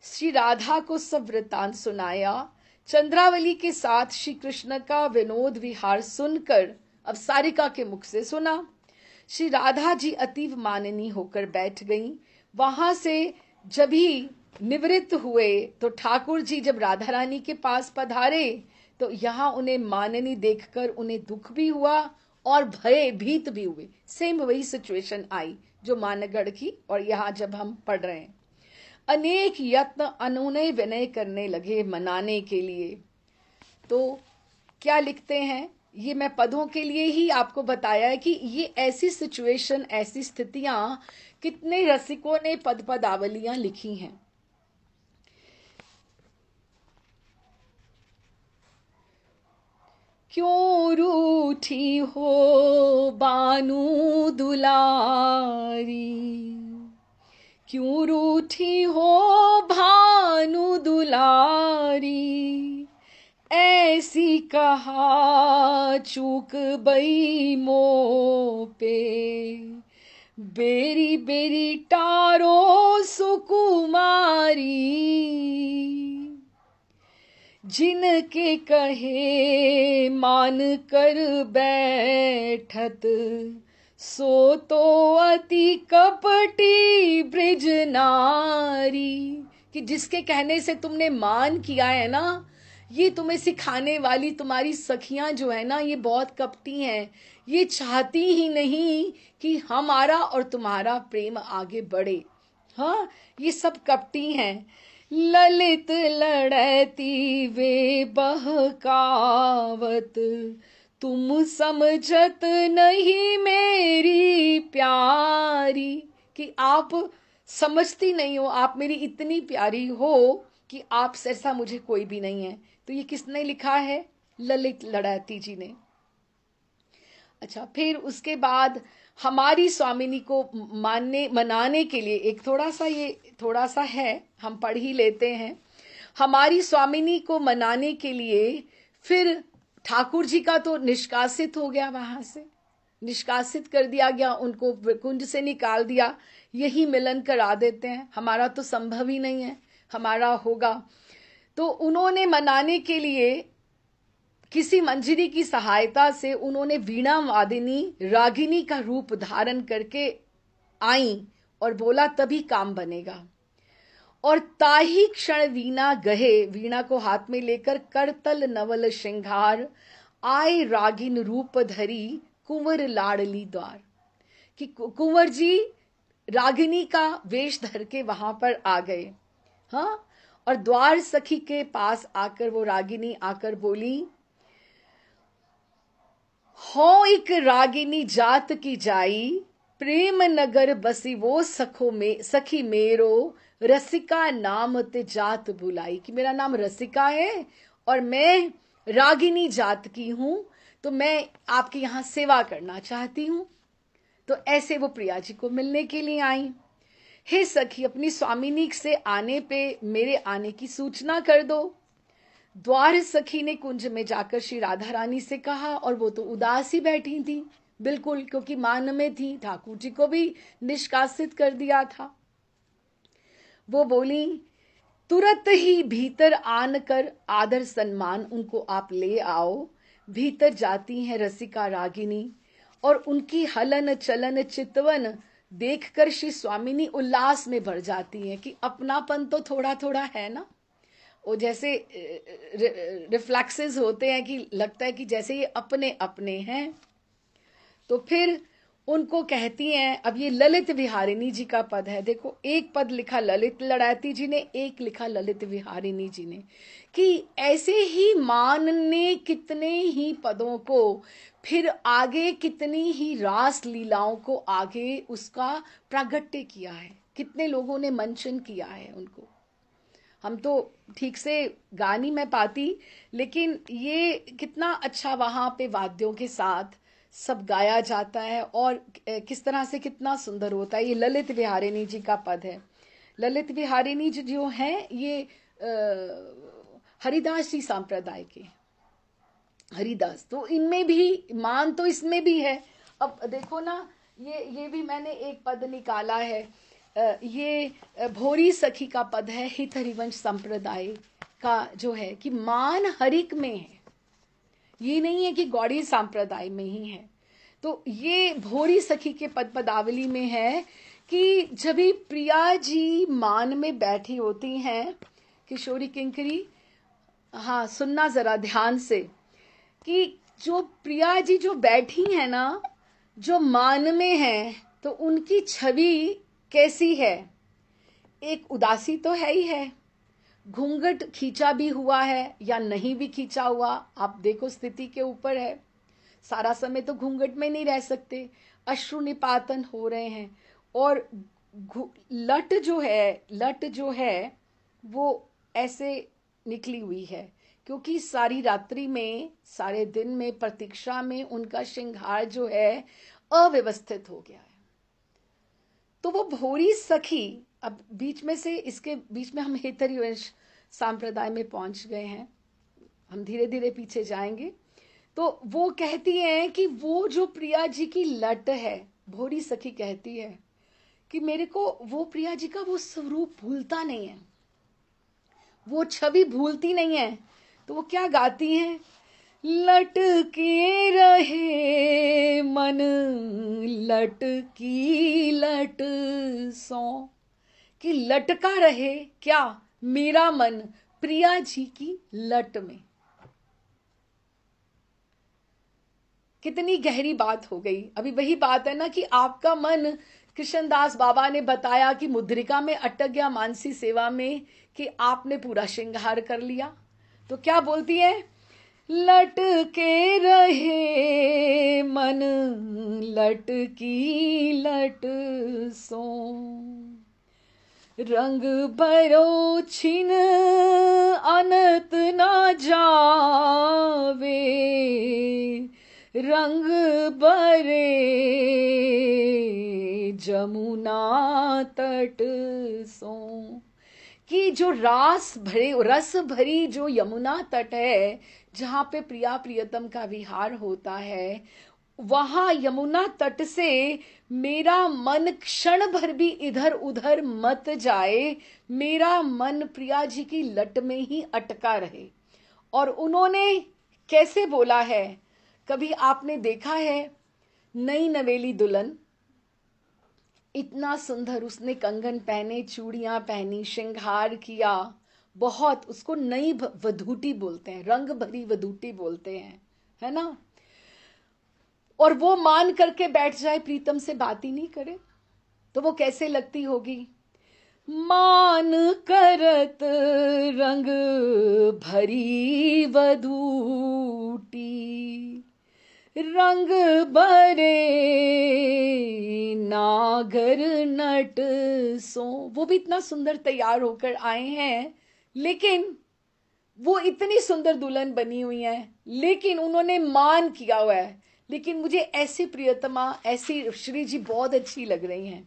श्री राधा को सब वृत्तांत सुनाया। चंद्रावली के साथ श्री कृष्ण का विनोद विहार सुनकर अब सारिका के मुख से सुना। श्री राधा जी अतीव माननी होकर बैठ गईं। वहां से जब ही निवृत्त हुए तो ठाकुर जी जब राधा रानी के पास पधारे तो यहाँ उन्हें माननी देखकर उन्हें दुख भी हुआ और भयभीत भी हुए। सेम वही सिचुएशन आई जो मानगढ़ की, और यहाँ जब हम पढ़ रहे हैं। अनेक यत्न अनुनय विनय करने लगे मनाने के लिए। तो क्या लिखते हैं ये मैं पदों के लिए ही आपको बताया है कि ये ऐसी सिचुएशन, ऐसी स्थितियां कितने रसिकों ने पद पदावलियां लिखी हैं। क्यों रूठी हो बानू दुलारी, क्यों रूठी हो भानु दुलारी, ऐसी कहा चूक बई मो पे, बेरी बेरी टारो सुकुमारी, जिनके कहे मान कर बैठत, सो तो अति कपटी ब्रिज नारी, कि जिसके कहने से तुमने मान किया है ना, ये तुम्हें सिखाने वाली तुम्हारी सखियां जो है ना, ये बहुत कपटी हैं। ये चाहती ही नहीं कि हमारा और तुम्हारा प्रेम आगे बढ़े। हाँ, ये सब कपटी हैं। ललित लड़ती वे बहकावत, तुम समझत नहीं मेरी प्यारी, कि आप समझती नहीं हो, आप मेरी इतनी प्यारी हो कि आप जैसा मुझे कोई भी नहीं है। तो ये किसने लिखा है? ललित लड़ाती जी ने। अच्छा, फिर उसके बाद हमारी स्वामिनी को मनाने के लिए एक थोड़ा सा है, हम पढ़ ही लेते हैं। हमारी स्वामिनी को मनाने के लिए फिर ठाकुर जी का तो निष्कासित हो गया, वहां से निष्कासित कर दिया गया, उनको कुंज से निकाल दिया। यही मिलन करा देते हैं, हमारा तो संभव ही नहीं है हमारा होगा। तो उन्होंने मनाने के लिए किसी मंजरी की सहायता से उन्होंने वीणा वादिनी रागिनी का रूप धारण करके आई और बोला तभी काम बनेगा। और ताही क्षण वीणा गहे, वीणा को हाथ में लेकर करतल नवल श्रृंगार, आए रागिन रूप धरी कुंवर लाडली द्वार, कि कुंवर जी रागिनी का वेश धर के वहां पर आ गए। हाँ, और द्वार सखी के पास आकर वो रागिनी आकर बोली, हो एक रागिनी जात की जाई, प्रेम नगर बसी वो सखी मेरो, रसिका नाम ते जात बुलाई, कि मेरा नाम रसिका है और मैं रागिनी जात की हूं, तो मैं आपके यहां सेवा करना चाहती हूं। तो ऐसे वो प्रिया जी को मिलने के लिए आई। हे सखी, अपनी स्वामिनी से आने पे मेरे आने की सूचना कर दो। द्वार सखी ने कुंज में जाकर श्री राधा रानी से कहा, और वो तो उदास ही बैठी थी बिल्कुल, क्योंकि मान में थी, ठाकुर जी को भी निष्कासित कर दिया था। वो बोली, तुरंत ही भीतर आन कर आदर सम्मान उनको आप ले आओ। भीतर जाती हैं रसिका रागिनी, और उनकी हलन चलन चितवन देखकर श्री स्वामिनी उल्लास में भर जाती हैं कि अपनापन तो थोड़ा थोड़ा है ना। वो जैसे रिफ्लेक्सेस होते हैं कि लगता है कि जैसे ये अपने अपने हैं। तो फिर उनको कहती हैं, अब ये ललित विहारिणी जी का पद है, देखो एक पद लिखा ललित लड़ाती जी ने, एक लिखा ललित विहारिणी जी ने, कि ऐसे ही मान ने कितने ही पदों को, फिर आगे कितनी ही रास लीलाओं को आगे उसका प्रागट्य किया है, कितने लोगों ने मंचन किया है उनको। हम तो ठीक से गा नहीं मैं पाती, लेकिन ये कितना अच्छा वहां पे वाद्यों के साथ सब गाया जाता है, और किस तरह से कितना सुंदर होता है। ये ललित विहारिणी जी का पद है। ललित विहारिणी जी जो हैं ये हरिदास जी संप्रदाय के, हरिदास, तो इनमें भी मान तो इसमें भी है। अब देखो ना, ये भी मैंने एक पद निकाला है, ये भोरी सखी का पद है, हित हरिवंश संप्रदाय का जो है, कि मान हरिक में है, ये नहीं है कि गौड़ी संप्रदाय में ही है। तो ये भोरी सखी के पद पदावली में है कि जब भी प्रिया जी मान में बैठी होती हैं, किशोरी किंकरी, हाँ सुनना जरा ध्यान से, कि जो प्रिया जी जो बैठी है ना, जो मान में है, तो उनकी छवि कैसी है? एक उदासी तो है ही है, घूंघट खींचा भी हुआ है या नहीं भी खींचा हुआ, आप देखो स्थिति के ऊपर है। सारा समय तो घूंघट में नहीं रह सकते, अश्रु निपातन हो रहे हैं। और लट जो है वो ऐसे निकली हुई है, क्योंकि सारी रात्रि में, सारे दिन में, प्रतीक्षा में उनका श्रृंगार जो है अव्यवस्थित हो गया है। तो वो भोरी सखी, अब बीच में से, इसके बीच में हम हेतरिवंश सांप्रदाय में पहुंच गए हैं, हम धीरे धीरे पीछे जाएंगे। तो वो कहती हैं कि वो जो प्रिया जी की लट है, भोरी सखी कहती है कि मेरे को वो प्रिया जी का वो स्वरूप भूलता नहीं है, वो छवि भूलती नहीं है। तो वो क्या गाती हैं? लटके रहे मन लटकी लट सो, कि लटका रहे क्या? मेरा मन प्रिया जी की लट में। कितनी गहरी बात हो गई। अभी वही बात है ना कि आपका मन, कृष्णदास बाबा ने बताया कि मुद्रिका में अटक गया मानसी सेवा में, कि आपने पूरा श्रृंगार कर लिया। तो क्या बोलती है? लटके रहे मन लटकी लट सो, रंग भरो छिन अनंत ना जावे, रंग भरे जमुना तट सो, कि जो रस भरी जो यमुना तट है, जहां पे प्रिया प्रियतम का विहार होता है, वहां यमुना तट से मेरा मन क्षण भर भी इधर उधर मत जाए, मेरा मन प्रिया जी की लट में ही अटका रहे। और उन्होंने कैसे बोला है? कभी आपने देखा है नई नवेली दुल्हन, इतना सुंदर उसने कंगन पहने, चूड़ियां पहनी, श्रृंगार किया, बहुत, उसको नई वधूटी बोलते हैं, रंग भरी वधूटी बोलते हैं, है ना? और वो मान करके बैठ जाए, प्रीतम से बात ही नहीं करे, तो वो कैसे लगती होगी? मान करत रंग भरी वधूटी, रंग भरे नागर नट सो। वो भी इतना सुंदर तैयार होकर आए हैं, लेकिन वो इतनी सुंदर दुल्हन बनी हुई है, लेकिन उन्होंने मान किया हुआ है, लेकिन मुझे ऐसी प्रियतमा, ऐसी श्री जी बहुत अच्छी लग रही हैं।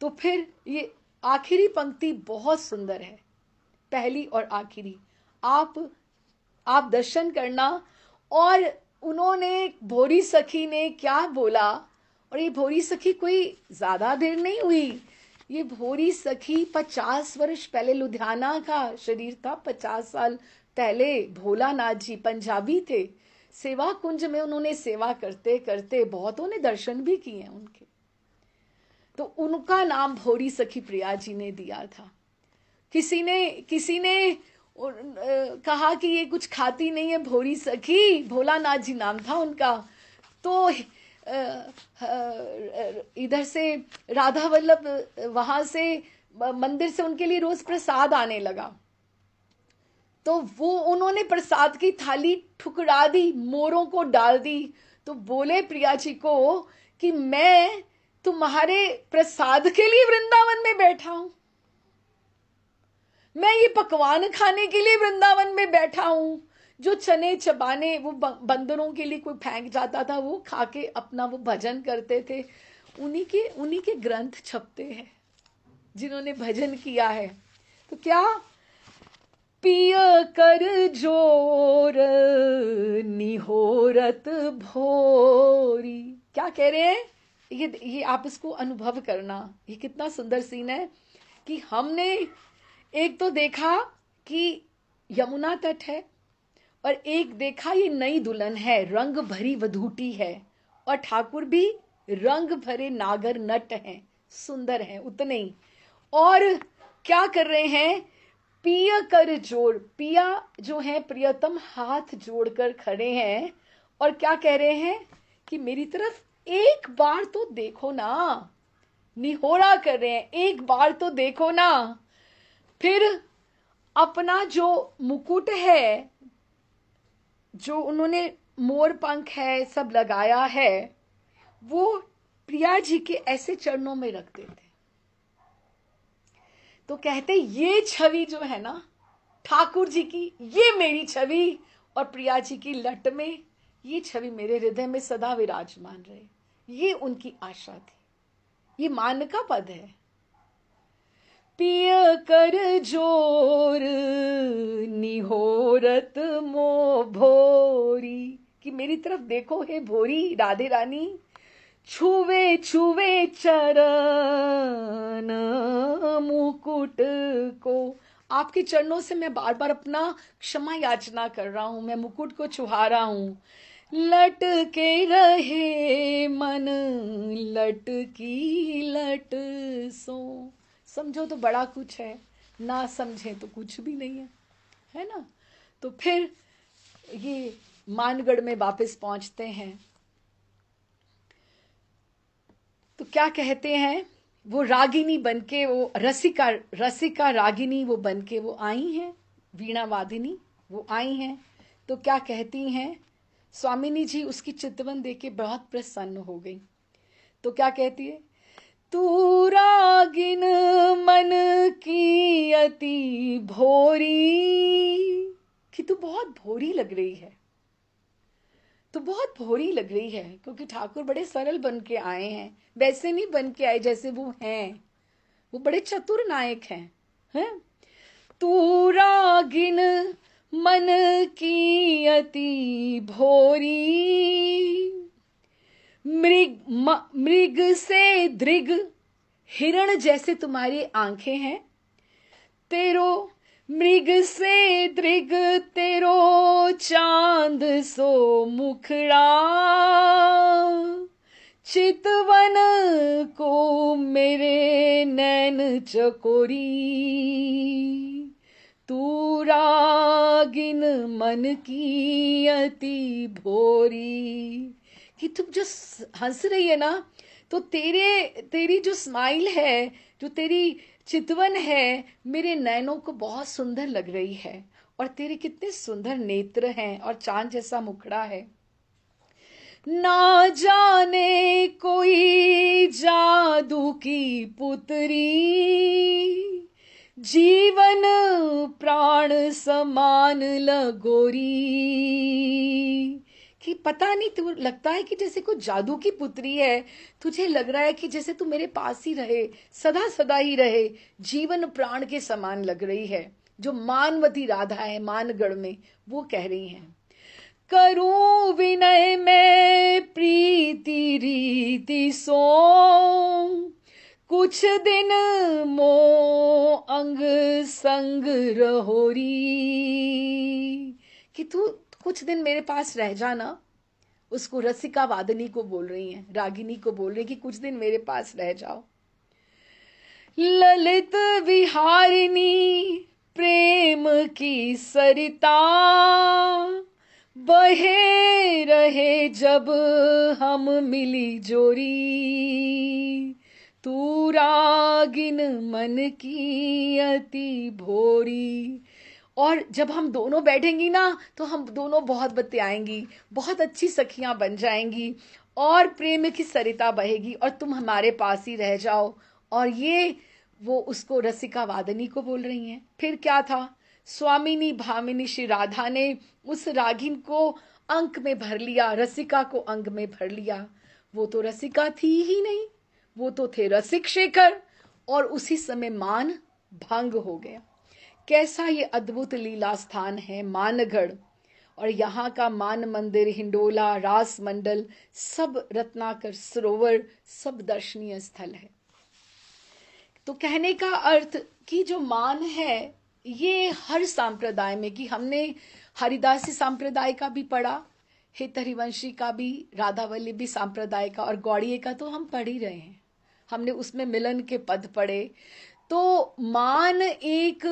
तो फिर ये आखिरी पंक्ति बहुत सुंदर है, पहली और आखिरी, आप दर्शन करना। और उन्होंने, भोरी सखी ने क्या बोला? और ये भोरी सखी कोई ज्यादा देर नहीं हुई, ये भोरी सखी 50 वर्ष पहले, लुधियाना का शरीर था, 50 साल पहले भोलानाथ जी पंजाबी थे, सेवा कुंज में उन्होंने सेवा करते करते बहुतों ने दर्शन भी किए हैं उनके। तो उनका नाम भोरी सखी प्रिया जी ने दिया था। किसी ने कहा कि ये कुछ खाती नहीं है भोरी सखी, भोलानाथ जी नाम था उनका। तो इधर से राधा वल्लभ, वहां से मंदिर से उनके लिए रोज प्रसाद आने लगा, तो वो उन्होंने प्रसाद की थाली ठुकरा दी, मोरों को डाल दी। तो बोले प्रिया जी को कि मैं तुम्हारे प्रसाद के लिए वृंदावन में बैठा हूं, मैं ये पकवान खाने के लिए वृंदावन में बैठा हूं। जो चने चबाने वो बंदरों के लिए कोई फेंक जाता था, वो खा के अपना वो भजन करते थे। उन्हीं के ग्रंथ छपते हैं जिन्होंने भजन किया है। तो क्या पिय कर जोर निहोरत भोरी, क्या कह रहे हैं? ये आप इसको अनुभव करना, ये कितना सुंदर सीन है कि हमने एक तो देखा कि यमुना तट है, और एक देखा ये नई दुल्हन है, रंग भरी वधूटी है, और ठाकुर भी रंग भरे नागर नट हैं, सुंदर हैं उतने ही। और क्या कर रहे हैं? पिया कर जोड़, पिया जो है प्रियतम, हाथ जोड़कर खड़े हैं, और क्या कह रहे हैं कि मेरी तरफ एक बार तो देखो ना, निहोरा कर रहे हैं, एक बार तो देखो ना। फिर अपना जो मुकुट है, जो उन्होंने मोर पंख है सब लगाया है, वो प्रिया जी के ऐसे चरणों में रखते थे। तो कहते ये छवि जो है ना ठाकुर जी की, ये मेरी छवि और प्रिया जी की लट में ये छवि मेरे हृदय में सदा विराजमान रहे, ये उनकी आशा थी। ये मान का पद है। पिय कर जोर निहोरत मो भोरी, कि मेरी तरफ देखो हे भोरी राधे रानी, छुवे छुवे चरण मुकुट को। आपके चरणों से मैं बार बार अपना क्षमा याचना कर रहा हूं, मैं मुकुट को छुहा रहा हूं। लट के रहे मन लट की लट सो। समझो तो बड़ा कुछ है, ना समझे तो कुछ भी नहीं है ना। तो फिर ये मानगढ़ में वापस पहुंचते हैं तो क्या कहते हैं, वो रागिनी बनके, वो रसिका रसिका रागिनी वो बनके वो आई हैं, वीणा वादिनी वो आई हैं। तो क्या कहती हैं, स्वामिनी जी उसकी चितवन देके बहुत प्रसन्न हो गई। तो क्या कहती है, तू रागिन मन की अति भोरी, कि तू बहुत भोरी लग रही है, तो बहुत भोरी लग रही है, क्योंकि ठाकुर बड़े सरल बन के आए हैं, वैसे नहीं बन के आए जैसे वो हैं, वो बड़े चतुर नायक हैं। तू रागिन मन की अति भोरी, मृग से दृग, हिरण जैसे तुम्हारी आंखें हैं, तेरो मृग से दृग तेरो चांद सो मुखड़ा, चितवन को मेरे नैन चकोरी, तू रागिन मन की अति भोरी। कि तुम जो हंस रही है ना, तो तेरी जो स्माइल है, जो तेरी चितवन है, मेरे नैनों को बहुत सुंदर लग रही है, और तेरे कितने सुंदर नेत्र हैं और चांद जैसा मुखड़ा है। ना जाने कोई जादू की पुत्री, जीवन प्राण समान लगोरी, कि पता नहीं, तू लगता है कि जैसे कोई जादू की पुत्री है, तुझे लग रहा है कि जैसे तू मेरे पास ही रहे, सदा सदा ही रहे, जीवन प्राण के समान लग रही है। जो मानवती राधा है मानगढ़ में, वो कह रही हैं, करूं विनय में प्रीति रीति सो, कुछ दिन मो अंग संग रहोरी, कि तू कुछ दिन मेरे पास रह जाना। उसको रसिका वादनी को बोल रही हैं, रागिनी को बोल रही कि कुछ दिन मेरे पास रह जाओ। ललित विहारिणी प्रेम की सरिता, बहे रहे जब हम मिली जोरी, तू रागिन मन की अति भोरी। और जब हम दोनों बैठेंगी ना, तो हम दोनों बहुत बतियाएंगी, बहुत अच्छी सखियां बन जाएंगी, और प्रेम की सरिता बहेगी, और तुम हमारे पास ही रह जाओ। और ये वो उसको रसिका वादनी को बोल रही हैं। फिर क्या था, स्वामिनी भामिनी श्री राधा ने उस रागिन को अंक में भर लिया, रसिका को अंक में भर लिया। वो तो रसिका थी ही नहीं, वो तो थे रसिक शेखर, और उसी समय मान भंग हो गया। कैसा ये अद्भुत लीला स्थान है मानगढ़, और यहाँ का मान मंदिर, हिंडोला, रास मंडल, सब रत्नाकर सरोवर, सब दर्शनीय स्थल है। तो कहने का अर्थ कि जो मान है ये हर संप्रदाय में, कि हमने हरिदासी संप्रदाय का भी पढ़ा, हित हरिवंशी का भी, राधा वल्लभी संप्रदाय का, और गौड़िये का तो हम पढ़ ही रहे हैं, हमने उसमें मिलन के पद पढ़े। तो मान एक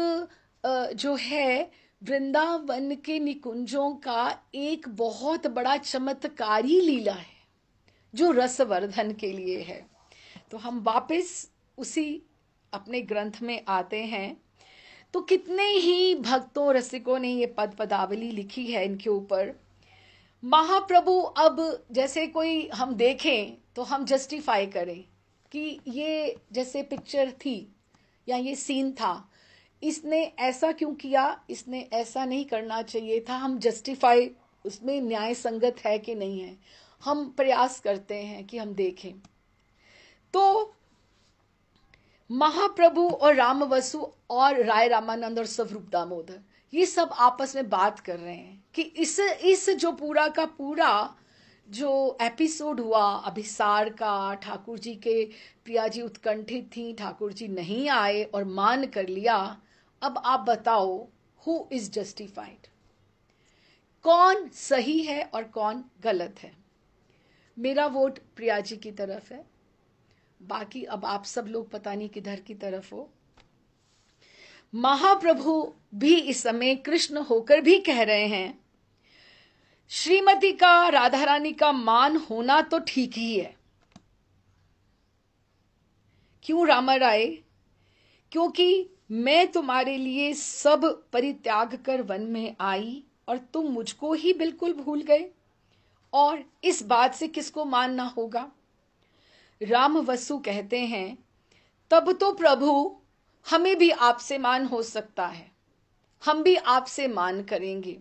जो है वृंदावन के निकुंजों का एक बहुत बड़ा चमत्कारी लीला है, जो रसवर्धन के लिए है। तो हम वापस उसी अपने ग्रंथ में आते हैं। तो कितने ही भक्तों रसिकों ने ये पद पदावली लिखी है इनके ऊपर। महाप्रभु अब जैसे कोई हम देखें तो हम जस्टिफाई करें कि ये जैसे पिक्चर थी या ये सीन था, इसने ऐसा क्यों किया, इसने ऐसा नहीं करना चाहिए था, हम जस्टिफाई उसमें न्याय संगत है कि नहीं है, हम प्रयास करते हैं कि हम देखें। तो महाप्रभु और रामवसु और राय रामानंद और स्वरूप दामोदर ये सब आपस में बात कर रहे हैं कि इस जो पूरा का पूरा जो एपिसोड हुआ अभिसार का, ठाकुर जी के प्रिया जी उत्कंठित थी, ठाकुर जी नहीं आए और मान कर लिया। अब आप बताओ हु इज जस्टिफाइड, कौन सही है और कौन गलत है। मेरा वोट प्रिया जी की तरफ है, बाकी अब आप सब लोग पता नहीं किधर की तरफ हो। महाप्रभु भी इस समय कृष्ण होकर भी कह रहे हैं श्रीमती का, राधा रानी का मान होना तो ठीक ही है। क्यों रामा राय? क्योंकि मैं तुम्हारे लिए सब परित्याग कर वन में आई और तुम मुझको ही बिल्कुल भूल गए, और इस बात से किसको मानना होगा। राम वसु कहते हैं तब तो प्रभु हमें भी आपसे मान हो सकता है, हम भी आपसे मान करेंगे,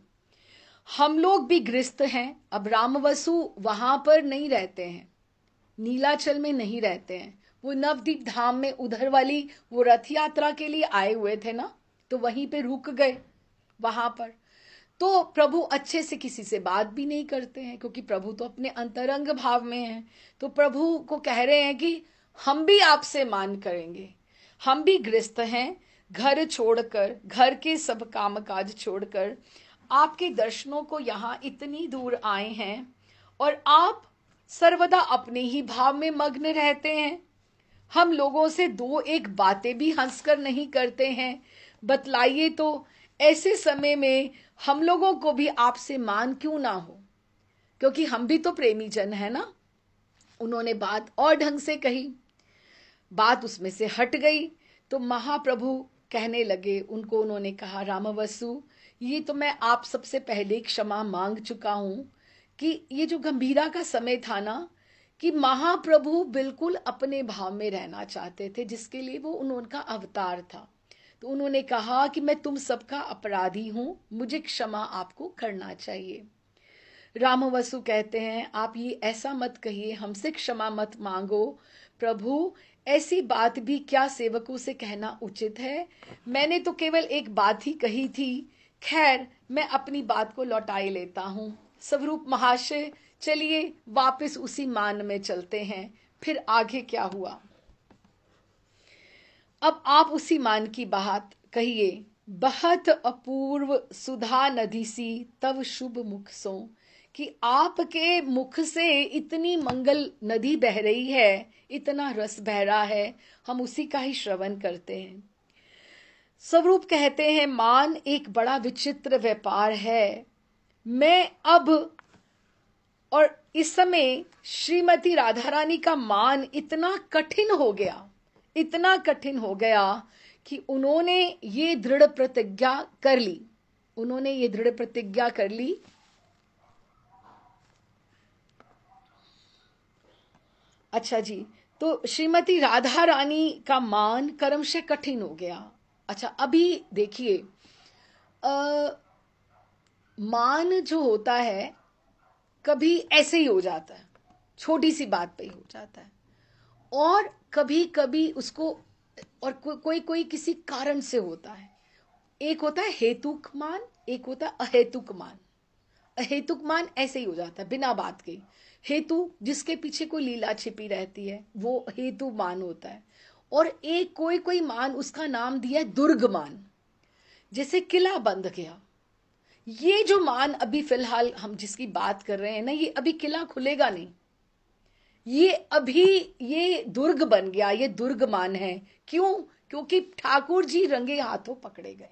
हम लोग भी गृहस्थ हैं। अब रामवसु वहां पर नहीं रहते हैं, नीलाचल में नहीं रहते हैं, वो नवदीप धाम में उधर वाली वो रथ यात्रा के लिए आए हुए थे ना, तो वहीं पे रुक गए वहां पर। तो प्रभु अच्छे से किसी से बात भी नहीं करते हैं, क्योंकि प्रभु तो अपने अंतरंग भाव में हैं। तो प्रभु को कह रहे हैं कि हम भी आपसे मान करेंगे, हम भी गृहस्थ हैं, घर छोड़कर, घर के सब कामकाज छोड़कर आपके दर्शनों को यहाँ इतनी दूर आए हैं, और आप सर्वदा अपने ही भाव में मग्न रहते हैं। हम लोगों से दो एक बातें भी हंसकर नहीं करते हैं। बतलाइए तो ऐसे समय में हम लोगों को भी आपसे मान क्यों ना हो, क्योंकि हम भी तो प्रेमी जन है ना। उन्होंने बात और ढंग से कही, बात उसमें से हट गई। तो महाप्रभु कहने लगे, उनको उन्होंने कहा रामवसु ये तो मैं आप सबसे पहले क्षमा मांग चुका हूं कि ये जो गंभीरा का समय था ना, कि महाप्रभु बिल्कुल अपने भाव में रहना चाहते थे, जिसके लिए वो उनका अवतार था। तो उन्होंने कहा कि मैं तुम सबका अपराधी हूं, मुझे क्षमा आपको करना चाहिए। रामवसु कहते हैं आप ये ऐसा मत कहिए, हमसे क्षमा मत मांगो प्रभु, ऐसी बात भी क्या सेवकों से कहना उचित है, मैंने तो केवल एक बात ही कही थी। खैर मैं अपनी बात को लौटाई लेता हूं। स्वरूप महाशय चलिए वापस उसी मान में चलते हैं, फिर आगे क्या हुआ अब आप उसी मान की बात कहिए। बहुत अपूर्व सुधा नदी सी तव शुभ मुख सो, कि आपके मुख से इतनी मंगल नदी बह रही है, इतना रस बह रहा है, हम उसी का ही श्रवण करते हैं। स्वरूप कहते हैं मान एक बड़ा विचित्र व्यापार है। मैं अब और इस समय श्रीमती राधा रानी का मान इतना कठिन हो गया, इतना कठिन हो गया कि उन्होंने ये दृढ़ प्रतिज्ञा कर ली, उन्होंने ये दृढ़ प्रतिज्ञा कर ली। अच्छा जी, तो श्रीमती राधा रानी का मान कर्मशः कठिन हो गया। अच्छा अभी देखिए, मान जो होता है कभी ऐसे ही हो जाता है, छोटी सी बात पे ही हो जाता है, और कभी कभी उसको और कोई कोई किसी कारण से होता है। एक होता है हेतुक मान, एक होता है अहेतुक मान। अहेतुक मान ऐसे ही हो जाता है बिना बात के, हेतु जिसके पीछे कोई लीला छिपी रहती है वो हेतु मान होता है। और एक कोई कोई मान उसका नाम दिया है दुर्ग मान, जैसे किला बंद गया। ये जो मान अभी फिलहाल हम जिसकी बात कर रहे हैं ना, ये अभी किला खुलेगा नहीं, ये अभी ये दुर्ग बन गया, ये दुर्ग मान है। क्यों? क्योंकि ठाकुर जी रंगे हाथों पकड़े गए,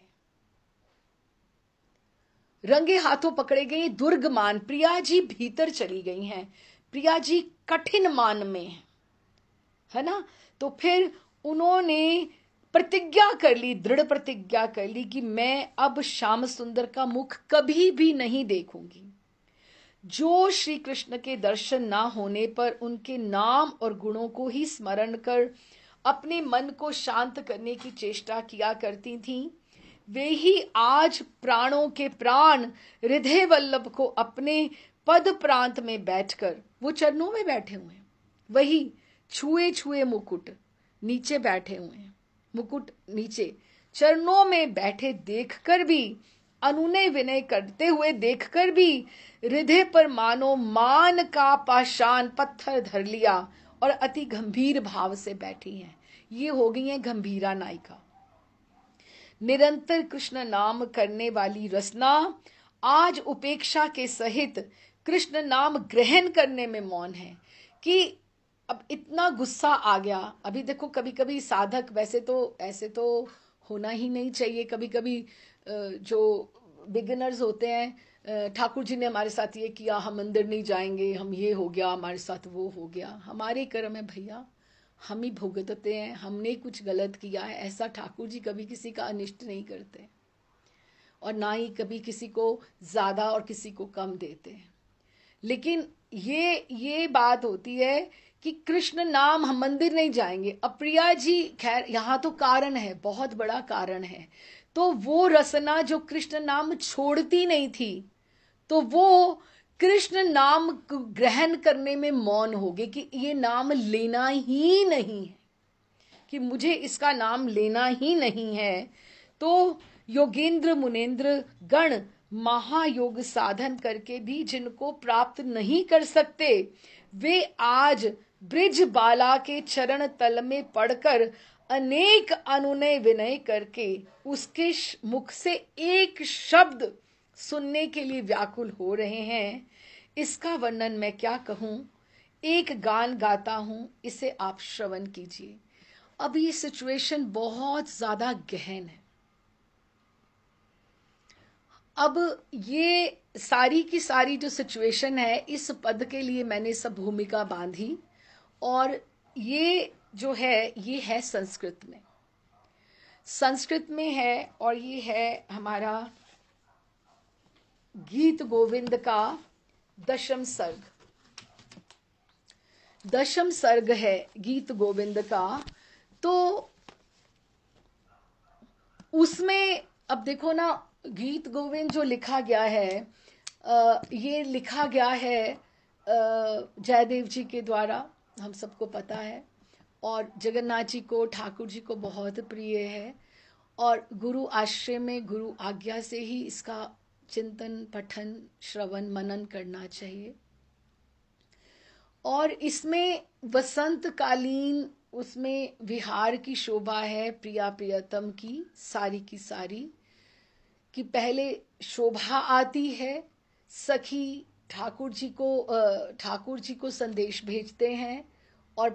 रंगे हाथों पकड़े गए। दुर्ग मान, प्रिया जी भीतर चली गई हैं, प्रिया जी कठिन मान में है ना। तो फिर उन्होंने प्रतिज्ञा कर ली, दृढ़ प्रतिज्ञा कर ली कि मैं अब श्याम सुंदर का मुख कभी भी नहीं देखूंगी। जो श्री कृष्ण के दर्शन ना होने पर उनके नाम और गुणों को ही स्मरण कर अपने मन को शांत करने की चेष्टा किया करती थीं, वे ही आज प्राणों के प्राण हृदय वल्लभ को अपने पद प्रांत में बैठकर, वो चरणों में बैठे हुए हैं, वही छुए छुए मुकुट नीचे बैठे हुए हैं, मुकुट नीचे चरणों में बैठे देखकर भी, अनुनय विनय करते हुए देखकर भी हृदय पर मानो मान का पाषाण पत्थर धर लिया और अति गंभीर भाव से बैठी हैं। ये हो गई हैं गंभीरा नायिका। निरंतर कृष्ण नाम करने वाली रसना आज उपेक्षा के सहित कृष्ण नाम ग्रहण करने में मौन है कि अब इतना गुस्सा आ गया। अभी देखो कभी कभी साधक, वैसे तो ऐसे तो होना ही नहीं चाहिए, कभी कभी जो बिगिनर्स होते हैं, ठाकुर जी ने हमारे साथ ये किया, हम मंदिर नहीं जाएंगे, हम ये हो गया, हमारे साथ वो हो गया। हमारे कर्म है भैया, हम ही भुगतते हैं, हमने कुछ गलत किया है। ऐसा ठाकुर जी कभी किसी का अनिष्ट नहीं करते और ना ही कभी किसी को ज्यादा और किसी को कम देते हैं। लेकिन ये बात होती है कि कृष्ण नाम, हम मंदिर नहीं जाएंगे। अब प्रिया जी, खैर यहाँ तो कारण है, बहुत बड़ा कारण है। तो वो रसना जो कृष्ण नाम छोड़ती नहीं थी, तो वो कृष्ण नाम ग्रहण करने में मौन हो गई कि ये नाम लेना ही नहीं है, कि मुझे इसका नाम लेना ही नहीं है। तो योगेंद्र मुनेन्द्र गण महायोग साधन करके भी जिनको प्राप्त नहीं कर सकते, वे आज ब्रिज बाला के चरण तल में पढ़कर अनेक अनुनय विनय करके उसके मुख से एक शब्द सुनने के लिए व्याकुल हो रहे हैं। इसका वर्णन मैं क्या कहूं, एक गान गाता हूं, इसे आप श्रवण कीजिए। अब ये सिचुएशन बहुत ज्यादा गहन है। अब ये सारी की सारी जो सिचुएशन है, इस पद के लिए मैंने सब भूमिका बांधी और ये जो है, ये है संस्कृत में है और ये है हमारा गीत गोविंद का दशम सर्ग है गीत गोविंद का। तो उसमें अब देखो ना, गीत गोविंद जो लिखा गया है, ये लिखा गया है जयदेव जी के द्वारा, हम सबको पता है, और जगन्नाथ जी को, ठाकुर जी को बहुत प्रिय है। और गुरु आश्रय में गुरु आज्ञा से ही इसका चिंतन, पठन, श्रवण, मनन करना चाहिए। और इसमें वसंत कालीन उसमें विहार की शोभा है, प्रिया प्रियतम की सारी कि पहले शोभा आती है, सखी ठाकुर जी को संदेश भेजते हैं और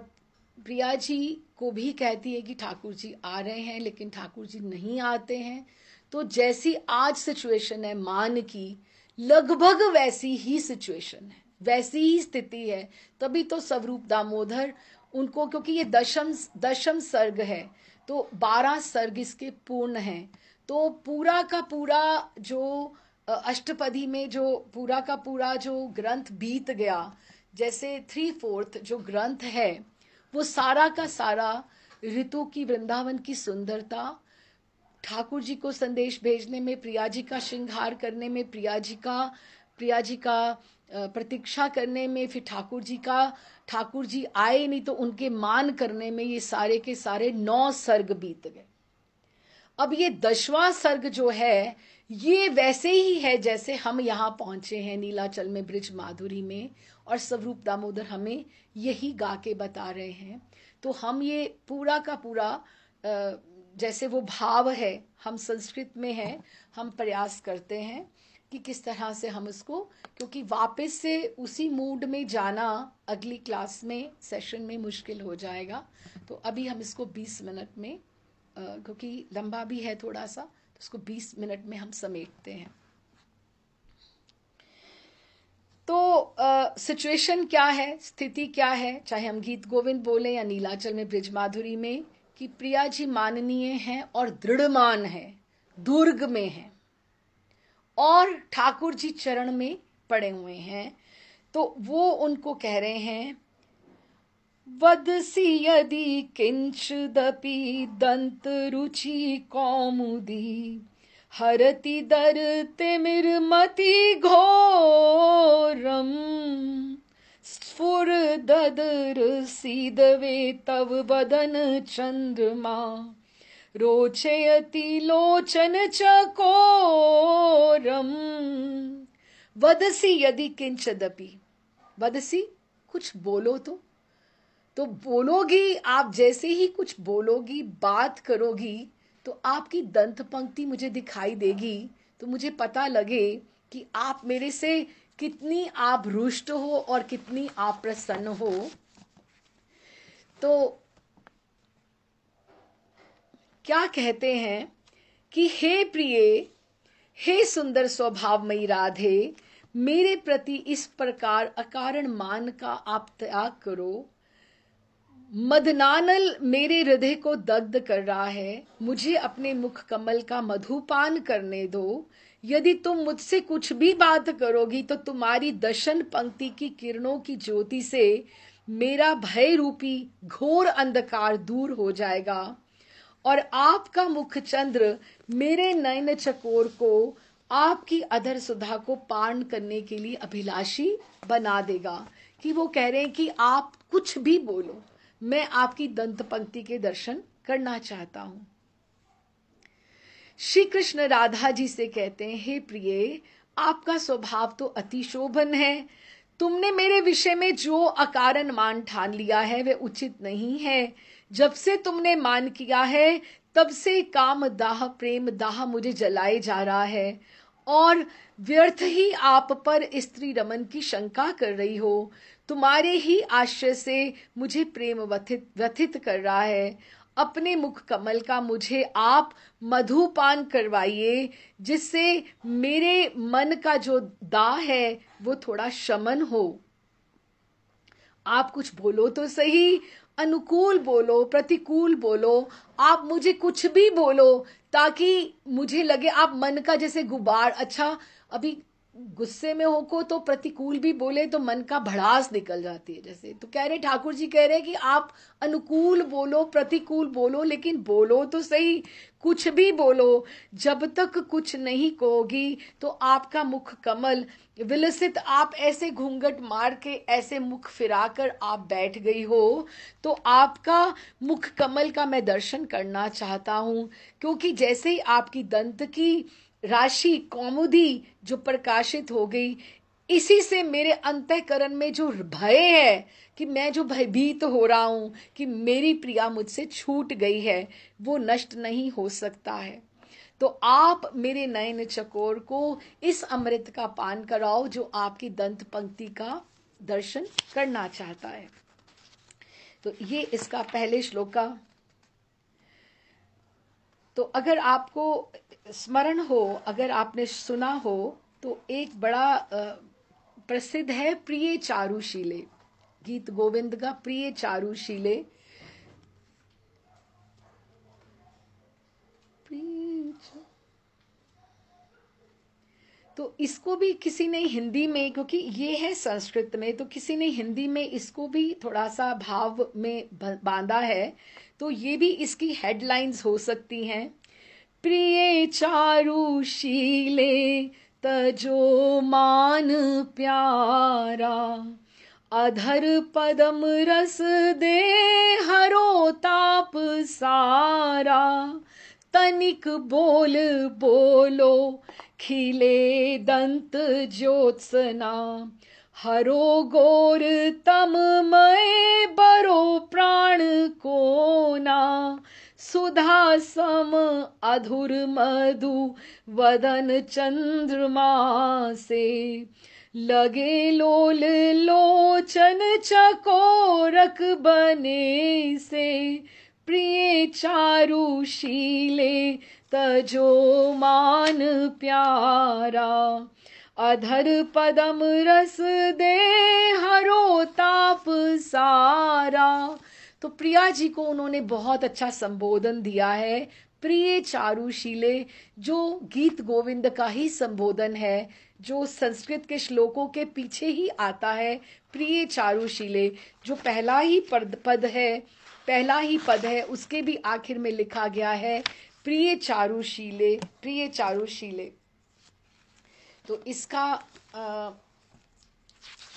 प्रिया जी को भी कहती है कि ठाकुर जी आ रहे हैं, लेकिन ठाकुर जी नहीं आते हैं। तो जैसी आज सिचुएशन है मान की, लगभग वैसी ही सिचुएशन है, वैसी ही स्थिति है। तभी तो स्वरूप दामोदर उनको, क्योंकि ये दशम सर्ग है, तो 12 सर्ग इसके पूर्ण हैं। तो पूरा का पूरा जो अष्टपदी में जो पूरा का पूरा जो ग्रंथ बीत गया, जैसे 3/4 जो ग्रंथ है, वो सारा का सारा ऋतु की, वृंदावन की सुंदरता, ठाकुर जी को संदेश भेजने में, प्रिया जी का श्रृंगार करने में, प्रिया जी का प्रतीक्षा करने में, फिर ठाकुर जी आए नहीं तो उनके मान करने में, ये सारे के सारे 9 सर्ग बीत गए। अब ये 10वां सर्ग जो है, ये वैसे ही है जैसे हम यहाँ पहुंचे हैं नीलाचल में, ब्रिज माधुरी में, और स्वरूप दामोदर हमें यही गा के बता रहे हैं। तो हम ये पूरा का पूरा जैसे वो भाव है, हम संस्कृत में है, हम प्रयास करते हैं कि किस तरह से हम उसको, क्योंकि वापस से उसी मूड में जाना अगली क्लास में, सेशन में मुश्किल हो जाएगा। तो अभी हम इसको 20 मिनट में, क्योंकि लंबा भी है थोड़ा सा, तो उसको 20 मिनट में हम समेटते हैं। तो सिचुएशन क्या है, स्थिति क्या है, चाहे हम गीत गोविंद बोले या नीलाचल में ब्रिज माधुरी में, कि प्रिया जी माननीय हैं और दृढ़मान है, दुर्ग में है, और ठाकुर जी चरण में पड़े हुए हैं। तो वो उनको कह रहे हैं, वदसि यदि किंचिदपि दंत रुचि कौमुदी हरति दरतिमिर्मति घोरम स्फुरददर सीदवे तव वदन चंद्रमा रोचयति लोचन चकोरम। वदसी यदि किंचिदपि, वदसी कुछ बोलो तो बोलोगी आप, जैसे ही कुछ बोलोगी, बात करोगी, तो आपकी दंत पंक्ति मुझे दिखाई देगी, तो मुझे पता लगे कि आप मेरे से कितनी आप रुष्ट हो और कितनी आप प्रसन्न हो। तो क्या कहते हैं कि हे प्रिय, हे सुंदर स्वभावमयी राधे, मेरे प्रति इस प्रकार अकारण मान का आप त्याग करो। मदनानल मेरे हृदय को दग्ध कर रहा है, मुझे अपने मुख कमल का मधुपान करने दो। यदि तुम मुझसे कुछ भी बात करोगी तो तुम्हारी दर्शन पंक्ति की किरणों की ज्योति से मेरा भय रूपी घोर अंधकार दूर हो जाएगा और आपका मुख चंद्र मेरे नयन चकोर को आपकी अधर सुधा को पान करने के लिए अभिलाषी बना देगा। कि वो कह रहे हैं कि आप कुछ भी बोलो, मैं आपकी दंत पंक्ति के दर्शन करना चाहता हूं। श्री कृष्ण राधा जी से कहते हैं, हे प्रिय, आपका स्वभाव तो अति शोभन है। तुमने मेरे विषय में जो अकारण मान ठान लिया है वह उचित नहीं है। जब से तुमने मान किया है तब से काम दाह प्रेम दाह मुझे जलाए जा रहा है और व्यर्थ ही आप पर स्त्री रमन की शंका कर रही हो। तुम्हारे ही आश्रय से मुझे प्रेम व्यथित कर रहा है। अपने मुख कमल का मुझे आप मधुपान करवाइए, जिससे मेरे मन का जो दाह है वो थोड़ा शमन हो। आप कुछ बोलो तो सही, अनुकूल बोलो, प्रतिकूल बोलो, आप मुझे कुछ भी बोलो ताकि मुझे लगे आप मन का जैसे गुबार। अच्छा, अभी गुस्से में होको तो प्रतिकूल भी बोले तो मन का भड़ास निकल जाती है जैसे। तो कह रहे ठाकुर जी कह रहे कि आप अनुकूल बोलो, प्रतिकूल बोलो, लेकिन बोलो तो सही, कुछ भी बोलो। जब तक कुछ नहीं कहोगी तो आपका मुख कमल विलसित, आप ऐसे घूंघट मार के ऐसे मुख फिराकर आप बैठ गई हो, तो आपका मुख कमल का मैं दर्शन करना चाहता हूं। क्योंकि जैसे ही आपकी दंत की राशि कौमुदी जो प्रकाशित हो गई, इसी से मेरे अंतःकरण में जो भय है कि मैं जो भयभीत हो रहा हूं कि मेरी प्रिया मुझसे छूट गई है, वो नष्ट नहीं हो सकता है। तो आप मेरे नयन चकोर को इस अमृत का पान कराओ जो आपकी दंत पंक्ति का दर्शन करना चाहता है। तो ये इसका पहले श्लोक का। तो अगर आपको स्मरण हो, अगर आपने सुना हो, तो एक बड़ा प्रसिद्ध है प्रिय चारुशीले, गीत गोविंद का प्रिय चारुशीले। तो इसको भी किसी ने हिंदी में, क्योंकि ये है संस्कृत में, तो किसी ने हिंदी में इसको भी थोड़ा सा भाव में बांधा है। तो ये भी इसकी हेडलाइंस हो सकती हैं। प्रिय चारुशीले तजो मान प्यारा अधर पदम रस दे हरो ताप सारा तनिक बोल बोलो खिले दंत ज्योत्सना हरो गोर तम मय बरो प्राण कोना सुधा सम अधुर मधु वदन चंद्रमा से लगे लोल लोचन चकोरक बने से प्रिय चारुशीले तजो मान प्यारा अधर पदम रस दे हरो ताप सारा। तो प्रिया जी को उन्होंने बहुत अच्छा संबोधन दिया है प्रिय चारुशीले, जो गीत गोविंद का ही संबोधन है, जो संस्कृत के श्लोकों के पीछे ही आता है। प्रिय चारुशीले, जो पहला ही पद है, उसके भी आखिर में लिखा गया है प्रिय चारुशीले, प्रिय चारुशीले। तो इसका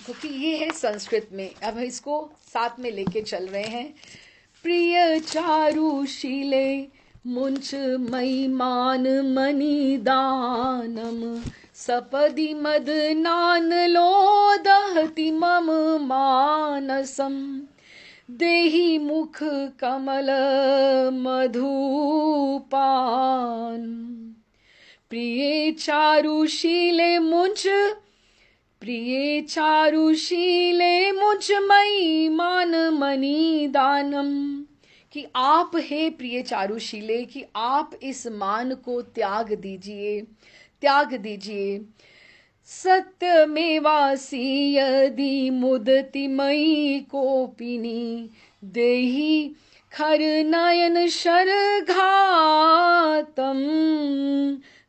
क्योंकि ये है संस्कृत में, अब इसको साथ में लेके चल रहे हैं। प्रिय चारुशीले मुंच मयिमान मणिदानम, सपदि मदनान लो दहति मम मानसम, देहि मुख कमल मधुपान। प्रिय चारुशीले मुंच, प्रिय चारुशीले मुझ मई मान मणि दानम, कि आप हे प्रिय चारुशीले, कि आप इस मान को त्याग दीजिए, त्याग दीजिए। सत्यमेवासी यदि मुदति मयि कोपिनी, देहि खर नयन शरघातम,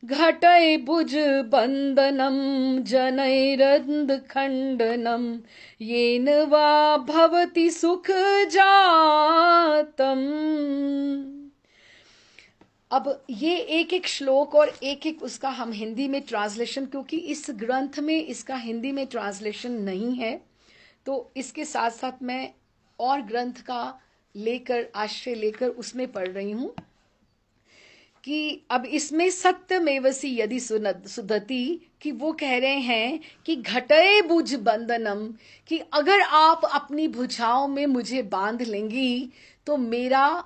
घटय भुज बंदनम जनैरंद खंडनम, येन वा भवति सुख जातम। अब ये एक एक श्लोक और एक एक उसका हम हिंदी में ट्रांसलेशन, क्योंकि इस ग्रंथ में इसका हिंदी में ट्रांसलेशन नहीं है, तो इसके साथ साथ मैं और ग्रंथ का लेकर आश्रय लेकर उसमें पढ़ रही हूं कि अब इसमें सत्यमेवसी यदि सुदति, कि वो कह रहे हैं कि घटय भुज बंधनम, कि अगर आप अपनी भुजाओं में मुझे बांध लेंगी तो मेरा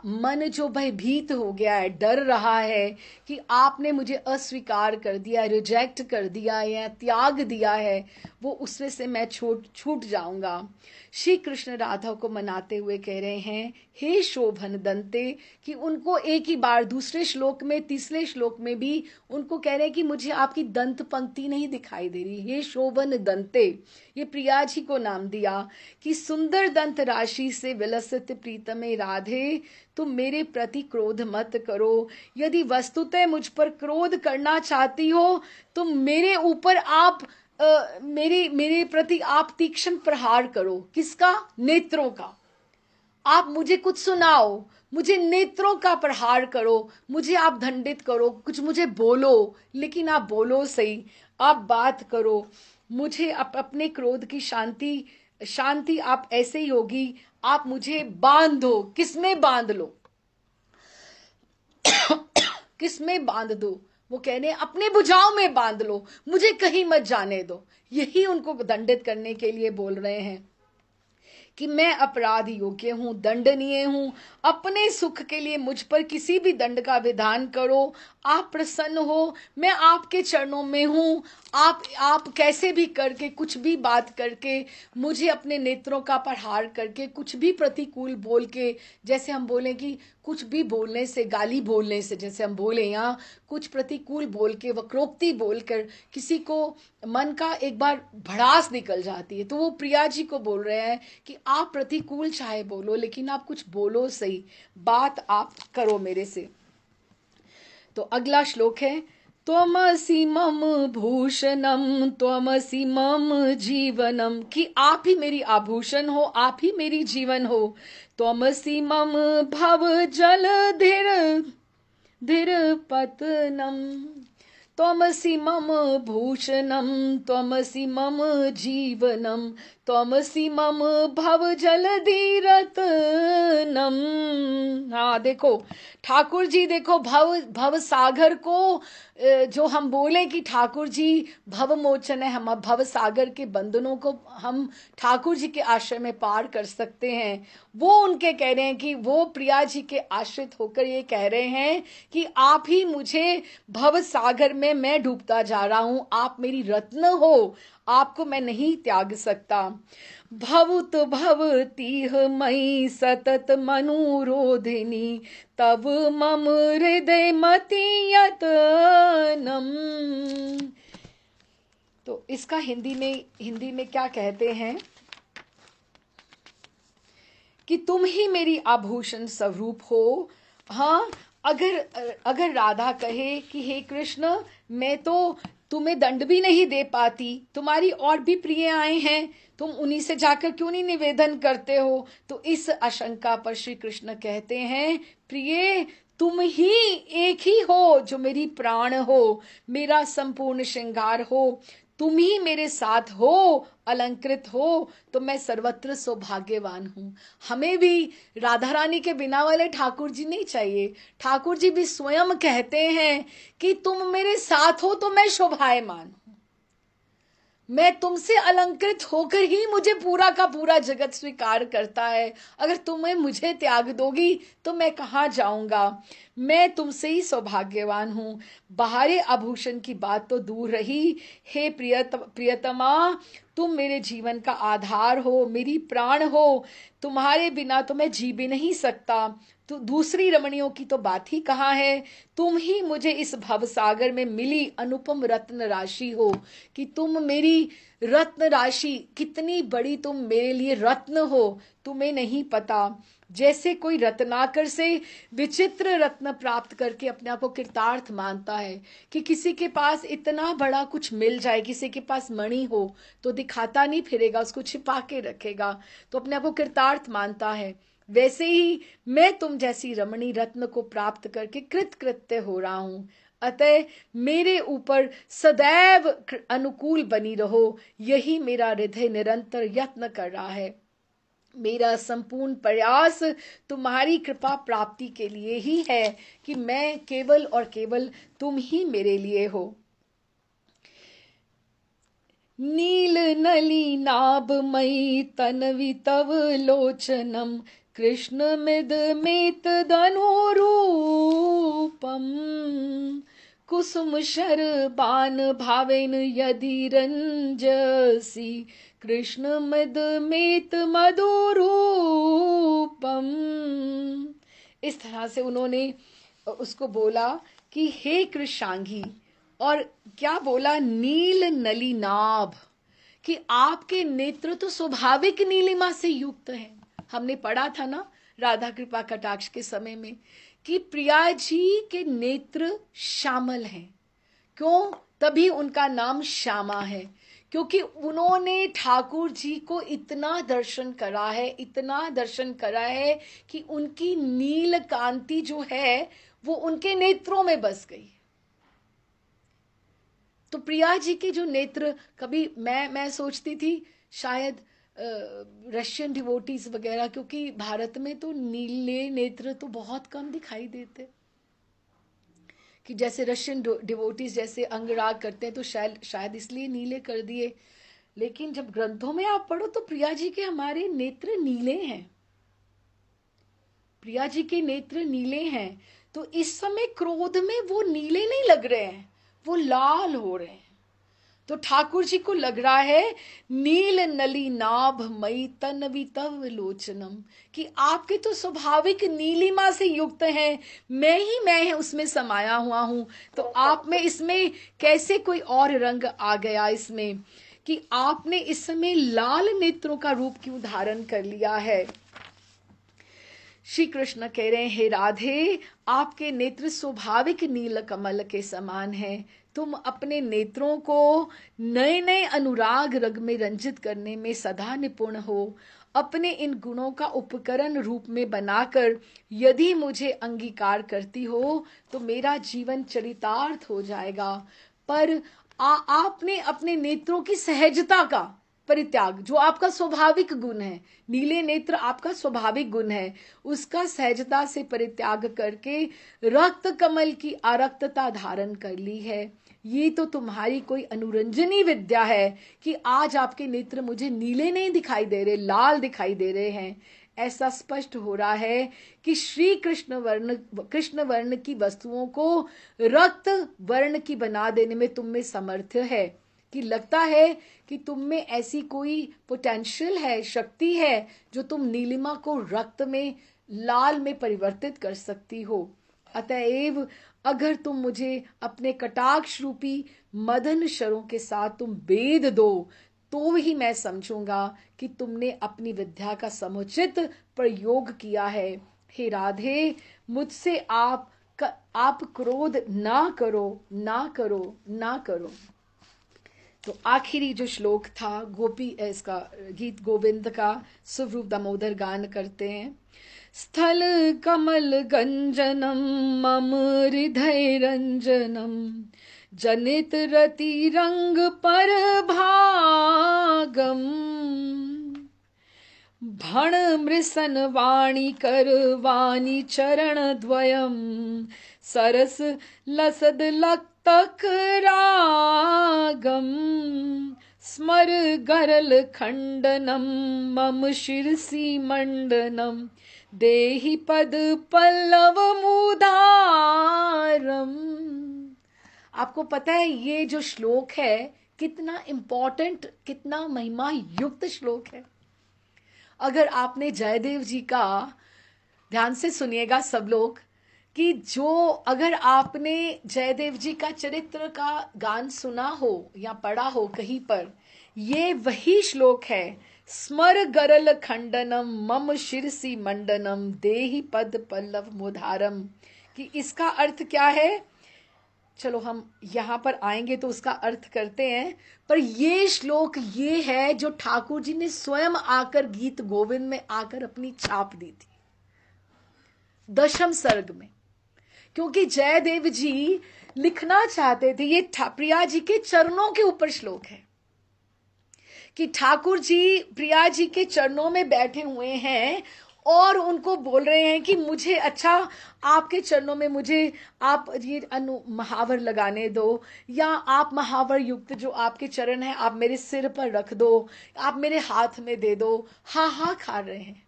मन जो भयभीत हो गया है, डर रहा है कि आपने मुझे अस्वीकार कर दिया, रिजेक्ट कर दिया या त्याग दिया है, वो उसमें से मैं छूट जाऊंगा। श्री कृष्ण राधा को मनाते हुए कह रहे हैं, हे शोभन दंते, कि उनको एक ही बार दूसरे श्लोक में, तीसरे श्लोक में भी उनको कह रहे हैं कि मुझे आपकी दंत पंक्ति नहीं दिखाई दे रही। हे शोभन दंते, ये प्रिया जी को नाम दिया कि सुंदर दंत राशि से विलसित प्रीतमे राधे, तुम मेरे प्रति क्रोध मत करो। यदि वस्तुतः मुझ पर क्रोध करना चाहती हो तो मेरे ऊपर आप मेरे प्रति आप तीक्ष्ण प्रहार करो। किसका? नेत्रों का। आप मुझे कुछ सुनाओ, मुझे नेत्रों का प्रहार करो, मुझे आप दंडित करो, कुछ मुझे बोलो, लेकिन आप बोलो सही, आप बात करो। मुझे अपने क्रोध की शांति आप ऐसे ही होगी, आप मुझे बांध दो। किसमें बांध लो? किसमें बांध दो? वो कह रहे हैं अपने भुजाओं में बांध लो, मुझे कहीं मत जाने दो। यही उनको दंडित करने के लिए बोल रहे हैं कि मैं अपराध योग्य हूं, दंडनीय हूं, अपने सुख के लिए मुझ पर किसी भी दंड का विधान करो, आप प्रसन्न हो, मैं आपके चरणों में हूं। आप कैसे भी करके, कुछ भी बात करके, मुझे अपने नेत्रों का प्रहार करके, कुछ भी प्रतिकूल बोल के, जैसे हम बोले कि कुछ भी बोलने से, गाली बोलने से, जैसे हम बोले यहाँ कुछ प्रतिकूल बोल के, वक्रोक्ति बोलकर किसी को मन का एक बार भड़ास निकल जाती है। तो वो प्रिया जी को बोल रहे हैं कि आप प्रतिकूल चाहे बोलो, लेकिन आप कुछ बोलो सही, बात आप करो मेरे से। तो अगला श्लोक है, त्वमसि मम भूषणम त्वमसि मम जीवनम, कि आप ही मेरी आभूषण हो, आप ही मेरी जीवन हो। त्वमसि मम भव जल धीर पतनम, त्वमसि मम भूषणम त्वमसि मम जीवनम, त्वमसि मम भव जलधि रत्नम। हाँ देखो ठाकुर जी, देखो भव सागर को, जो हम बोले कि ठाकुर जी भव मोचन है, हम भव सागर के बंधनों को हम ठाकुर जी के आश्रय में पार कर सकते हैं। वो उनके कह रहे हैं कि वो प्रिया जी के आश्रित होकर ये कह रहे हैं कि आप ही मुझे भव सागर में मैं डूबता जा रहा हूं, आप मेरी रत्न हो, आपको मैं नहीं त्याग सकता। भवुत भवतीह मयि सतत मनोरोधिनी, तब मम हृदय मति यतनम। तो इसका हिंदी में क्या कहते हैं कि तुम ही मेरी आभूषण स्वरूप हो, हाँ, अगर अगर राधा कहे कि हे कृष्ण, मैं तो तुम्हें दंड भी नहीं दे पाती, तुम्हारी और भी प्रिय आए हैं, तुम उन्हीं से जाकर क्यों नहीं निवेदन करते हो? तो इस आशंका पर श्री कृष्ण कहते हैं, प्रिय तुम ही एक ही हो जो मेरी प्राण हो, मेरा संपूर्ण श्रृंगार हो, तुम ही मेरे साथ हो, अलंकृत हो, तो मैं सर्वत्र सौभाग्यवान हूं। हमें भी राधा रानी के बिना वाले ठाकुर जी नहीं चाहिए। ठाकुर जी भी स्वयं कहते हैं कि तुम मेरे साथ हो तो मैं शोभायमान हूं, मैं तुमसे अलंकृत होकर ही मुझे पूरा का पूरा जगत स्वीकार करता है। अगर तुम्हें मुझे त्याग दोगी तो मैं कहाँ जाऊंगा? मैं तुमसे ही सौभाग्यवान हूं। बाहरी आभूषण की बात तो दूर रही, हे प्रियतमा, तुम मेरे जीवन का आधार हो, मेरी प्राण हो, तुम्हारे बिना तो मैं जी भी नहीं सकता। तो दूसरी रमणियों की तो बात ही कहाँ है। तुम ही मुझे इस भव सागर में मिली अनुपम रत्न राशि हो, कि तुम मेरी रत्न राशि, कितनी बड़ी तुम मेरे लिए रत्न हो, तुम्हें नहीं पता। जैसे कोई रत्नाकर से विचित्र रत्न प्राप्त करके अपने आप को कृतार्थ मानता है, कि किसी के पास इतना बड़ा कुछ मिल जाए, किसी के पास मणि हो तो दिखाता नहीं फिरेगा, उसको छिपा के रखेगा, तो अपने आप को कृतार्थ मानता है। वैसे ही मैं तुम जैसी रमणी रत्न को प्राप्त करके कृतकृत्य हो रहा हूं। अतः मेरे ऊपर सदैव अनुकूल बनी रहो, यही मेरा हृदय निरंतर यत्न कर रहा है। मेरा संपूर्ण प्रयास तुम्हारी कृपा प्राप्ति के लिए ही है, कि मैं केवल और केवल तुम ही मेरे लिए हो। नील नली नाभमयी तन्वी तव लोचनम, कृष्ण मृद मेत धनुरूपम, कुसुम शर बान भावेन यदि रंजसी, कृष्ण मृद मेत मधुरूपम। इस तरह से उन्होंने उसको बोला कि हे कृष्णांगी, और क्या बोला? नील नली नाभ, कि आपके नेत्र तो स्वाभाविक नीलिमा से युक्त हैं। हमने पढ़ा था ना राधा कृपा कटाक्ष के समय में, कि प्रिया जी के नेत्र श्यामल हैं। क्यों? तभी उनका नाम श्यामा है, क्योंकि उन्होंने ठाकुर जी को इतना दर्शन करा है, इतना दर्शन करा है, कि उनकी नील कांति जो है वो उनके नेत्रों में बस गई। तो प्रिया जी के जो नेत्र, कभी मैं सोचती थी शायद रशियन डिवोटीज वगैरह, क्योंकि भारत में तो नीले नेत्र तो बहुत कम दिखाई देते, कि जैसे रशियन डिवोटीज जैसे अंगराग करते हैं तो शायद इसलिए नीले कर दिए। लेकिन जब ग्रंथों में आप पढ़ो तो प्रिया जी के हमारे नेत्र नीले हैं, प्रिया जी के नेत्र नीले हैं। तो इस समय क्रोध में वो नीले नहीं लग रहे हैं, वो लाल हो रहे हैं। तो ठाकुर जी को लग रहा है नील नली नाभ मई तन्वी तव लोचनम, कि आपके तो स्वाभाविक नीलिमा से युक्त हैं, मैं ही मैं है उसमें समाया हुआ हूं। तो आप में इसमें कैसे कोई और रंग आ गया इसमें, कि आपने इस समय लाल नेत्रों का रूप क्यों धारण कर लिया है? श्री कृष्ण कह रहे हैं, हे राधे, आपके नेत्र स्वाभाविक नील कमल के समान हैं। तुम अपने नेत्रों को नए नए अनुराग रग में रंजित करने में सदा निपुण हो। अपने इन गुणों का उपकरण रूप में बनाकर यदि मुझे अंगीकार करती हो तो मेरा जीवन चरितार्थ हो जाएगा। पर आपने अपने नेत्रों की सहजता का परित्याग, जो आपका स्वाभाविक गुण है, नीले नेत्र आपका स्वाभाविक गुण है, उसका सहजता से परित्याग करके रक्त कमल की आरक्तता धारण कर ली है। ये तो तुम्हारी कोई अनुरंजनी विद्या है, कि आज आपके नेत्र मुझे नीले नहीं दिखाई दे रहे, लाल दिखाई दे रहे हैं। ऐसा स्पष्ट हो रहा है कि श्री कृष्ण वर्ण की वस्तुओं को रक्त वर्ण की बना देने में तुम में समर्थ है, कि लगता है कि तुम में ऐसी कोई पोटेंशियल है, शक्ति है, जो तुम नीलिमा को रक्त में, लाल में परिवर्तित कर सकती हो। अतएव अगर तुम मुझे अपने कटाक्ष रूपी मदन शरों के साथ तुम बेध दो, तो ही मैं समझूंगा कि तुमने अपनी विद्या का समुचित प्रयोग किया है। हे राधे, मुझसे आप क्रोध ना करो, ना करो, ना करो। तो आखिरी जो श्लोक था गोपी इसका गीत गोविंद का स्वरूप दामोदर गान करते हैं। स्थल कमल गंजनम मम हृदय रंजनम जनित रति रंग पर भागम भण मृसन वाणी कर वाणी चरण द्वयम सरस लसद लक्तक रागम स्मर गरल खंडनम मम शिरसी मंडनम देहि पद पल्लव मुदारम। आपको पता है ये जो श्लोक है कितना इंपॉर्टेंट, कितना महिमा युक्त श्लोक है। अगर आपने जयदेव जी का ध्यान से सुनिएगा सब लोग, कि जो अगर आपने जयदेव जी का चरित्र का गान सुना हो या पढ़ा हो कहीं पर, ये वही श्लोक है, स्मर गरल खंडनम मम शिरसी मंडनम देहि पद पल्लव मुधारम। कि इसका अर्थ क्या है, चलो हम यहां पर आएंगे तो उसका अर्थ करते हैं, पर ये श्लोक ये है जो ठाकुर जी ने स्वयं आकर गीत गोविंद में आकर अपनी छाप दी थी 10वें सर्ग में। क्योंकि जयदेव जी लिखना चाहते थे, ये प्रिया जी के चरणों के ऊपर श्लोक है कि ठाकुर जी प्रिया जी के चरणों में बैठे हुए हैं और उनको बोल रहे हैं कि मुझे अच्छा आपके चरणों में मुझे आप ये महावर लगाने दो, या आप महावर युक्त जो आपके चरण है आप मेरे सिर पर रख दो, आप मेरे हाथ में दे दो। हा हा खा रहे हैं,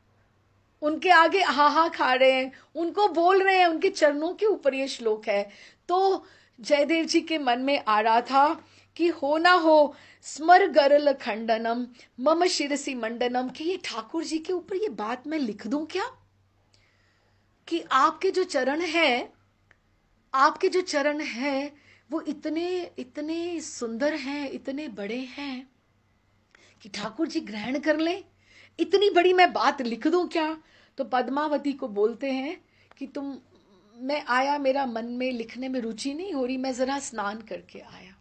उनके आगे हा हा खा रहे हैं, उनको बोल रहे हैं, उनके चरणों के ऊपर ये श्लोक है। तो जयदेव जी के मन में आ रहा था कि हो ना हो स्मर गरल खंडनम मम शिरसी मंडनम, कि ये ठाकुर जी के ऊपर ये बात मैं लिख दूं क्या, कि आपके जो चरण है, आपके जो चरण है वो इतने इतने सुंदर हैं, इतने बड़े हैं कि ठाकुर जी ग्रहण कर लें, इतनी बड़ी मैं बात लिख दूं क्या। तो पद्मावती को बोलते हैं कि मैं आया, मेरा मन में लिखने में रुचि नहीं हो रही, मैं जरा स्नान करके आया।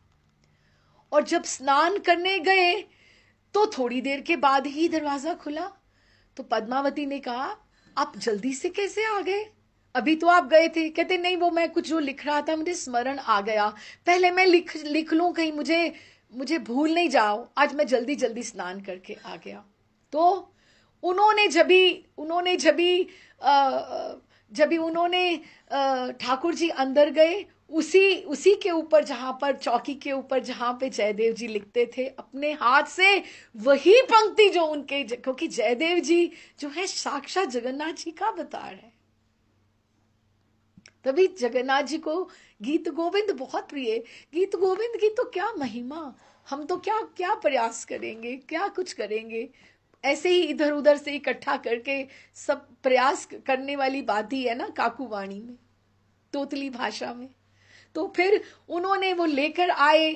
और जब स्नान करने गए तो थोड़ी देर के बाद ही दरवाजा खुला। तो पद्मावती ने कहा आप जल्दी से कैसे आ गए, अभी तो आप गए थे। कहते नहीं, वो मैं कुछ जो लिख रहा था मुझे स्मरण आ गया, पहले मैं लिख लूं, कहीं मुझे भूल नहीं जाओ, आज मैं जल्दी जल्दी स्नान करके आ गया। तो उन्होंने ठाकुर जी अंदर गए, उसी के ऊपर जहां पर चौकी के ऊपर जहां पे जयदेव जी लिखते थे अपने हाथ से, वही पंक्ति जो उनके, क्योंकि जयदेव जी जो है साक्षात जगन्नाथ जी का अवतार है, तभी जगन्नाथ जी को गीत गोविंद बहुत प्रिय। गीत गोविंद की तो क्या महिमा, हम तो क्या क्या प्रयास करेंगे, क्या कुछ करेंगे, ऐसे ही इधर उधर से इकट्ठा करके सब प्रयास करने वाली बात ही है ना काकू वाणी में, तोतली भाषा में। तो फिर उन्होंने वो लेकर आए,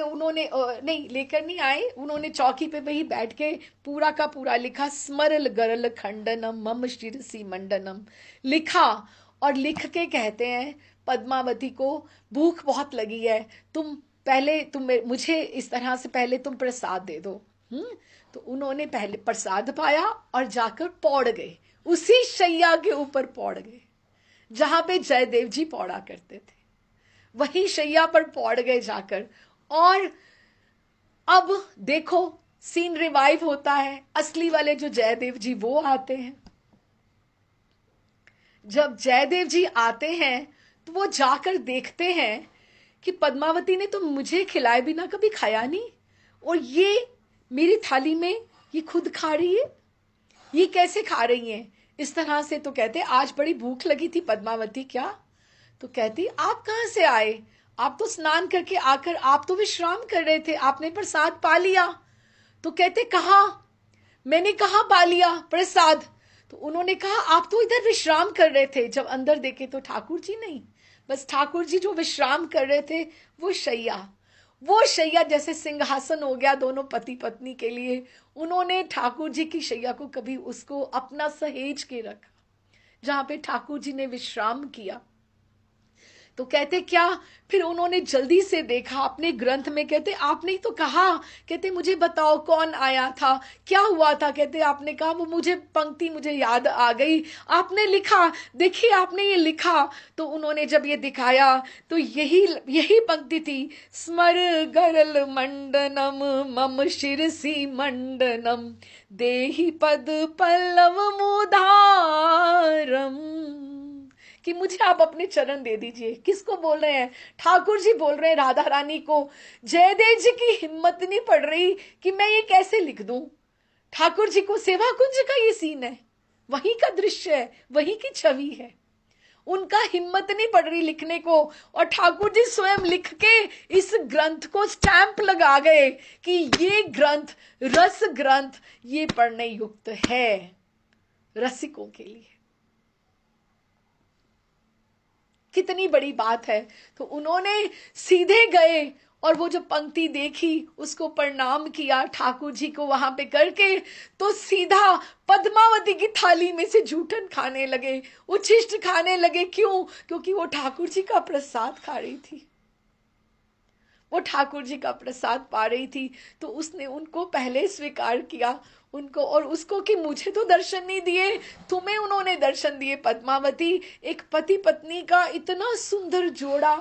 उन्होंने नहीं लेकर नहीं आए, उन्होंने चौकी पे वही बैठ के पूरा का पूरा लिखा, स्मरल गरल खंडनम मम शिरसी मंडनम लिखा। और लिख के कहते हैं पद्मावती को भूख बहुत लगी है, तुम मुझे इस तरह से पहले तुम प्रसाद दे दो। तो उन्होंने पहले प्रसाद पाया और जाकर पौड़ गए, उसी शैया के ऊपर पौड़ गए जहां पे जयदेव जी पौड़ा करते थे, वही शैया पर पौड़ गए जाकर। और अब देखो सीन रिवाइव होता है, असली वाले जो जयदेव जी वो आते हैं। जब जयदेव जी आते हैं तो वो जाकर देखते हैं कि पद्मावती ने तो मुझे खिलाए बिना कभी खाया नहीं, और ये मेरी थाली में ये खुद खा रही है, ये कैसे खा रही है इस तरह से। तो कहते आज बड़ी भूख लगी थी पद्मावती क्या। तो कहती आप कहां से आए, आप तो स्नान करके आकर आप तो विश्राम कर रहे थे, आपने प्रसाद पा लिया। तो कहते कहा, मैंने कहा पा लिया प्रसाद। तो उन्होंने कहा आप तो इधर विश्राम कर रहे थे। जब अंदर देखे तो ठाकुर जी नहीं, बस ठाकुर जी जो विश्राम कर रहे थे वो शैया जैसे सिंहासन हो गया दोनों पति पत्नी के लिए। उन्होंने ठाकुर जी की शैया को कभी उसको अपना सहेज के रखा, जहां पे ठाकुर जी ने विश्राम किया। तो कहते क्या, फिर उन्होंने जल्दी से देखा अपने ग्रंथ में, कहते आपने ही तो कहा, कहते मुझे बताओ कौन आया था, क्या हुआ था। कहते आपने कहा, वो मुझे पंक्ति मुझे याद आ गई, आपने लिखा, देखिए आपने ये लिखा। तो उन्होंने जब ये दिखाया तो यही यही पंक्ति थी, स्मर गरल मंडनम मम शिरसी मंडनम देहि पद पल्लव मुधारम, कि मुझे आप अपने चरण दे दीजिए। किसको बोल रहे हैं? ठाकुर जी बोल रहे हैं राधा रानी को। जयदेव जी की हिम्मत नहीं पड़ रही कि मैं ये कैसे लिख दूं। ठाकुर जी को सेवा कुंज का ये सीन है, वहीं का दृश्य है, वहीं की छवि है, उनका हिम्मत नहीं पड़ रही लिखने को, और ठाकुर जी स्वयं लिख के इस ग्रंथ को स्टैंप लगा गए कि ये ग्रंथ रस ग्रंथ, ये पढ़ने युक्त है रसिकों के लिए। कितनी बड़ी बात है। तो उन्होंने सीधे गए और वो जो पंक्ति देखी उसको प्रणाम किया ठाकुर जी को वहां पे करके, तो सीधा पद्मावती की थाली में से जूठन खाने लगे, उच्छिष्ट खाने लगे। क्यों? क्योंकि वो ठाकुर जी का प्रसाद खा रही थी, वो ठाकुर जी का प्रसाद पा रही थी। तो उसने उनको पहले स्वीकार किया, उनको और उसको, कि मुझे तो दर्शन नहीं दिए, तुम्हें उन्होंने दर्शन दिए पद्मावती। एक पति पत्नी का इतना सुंदर जोड़ा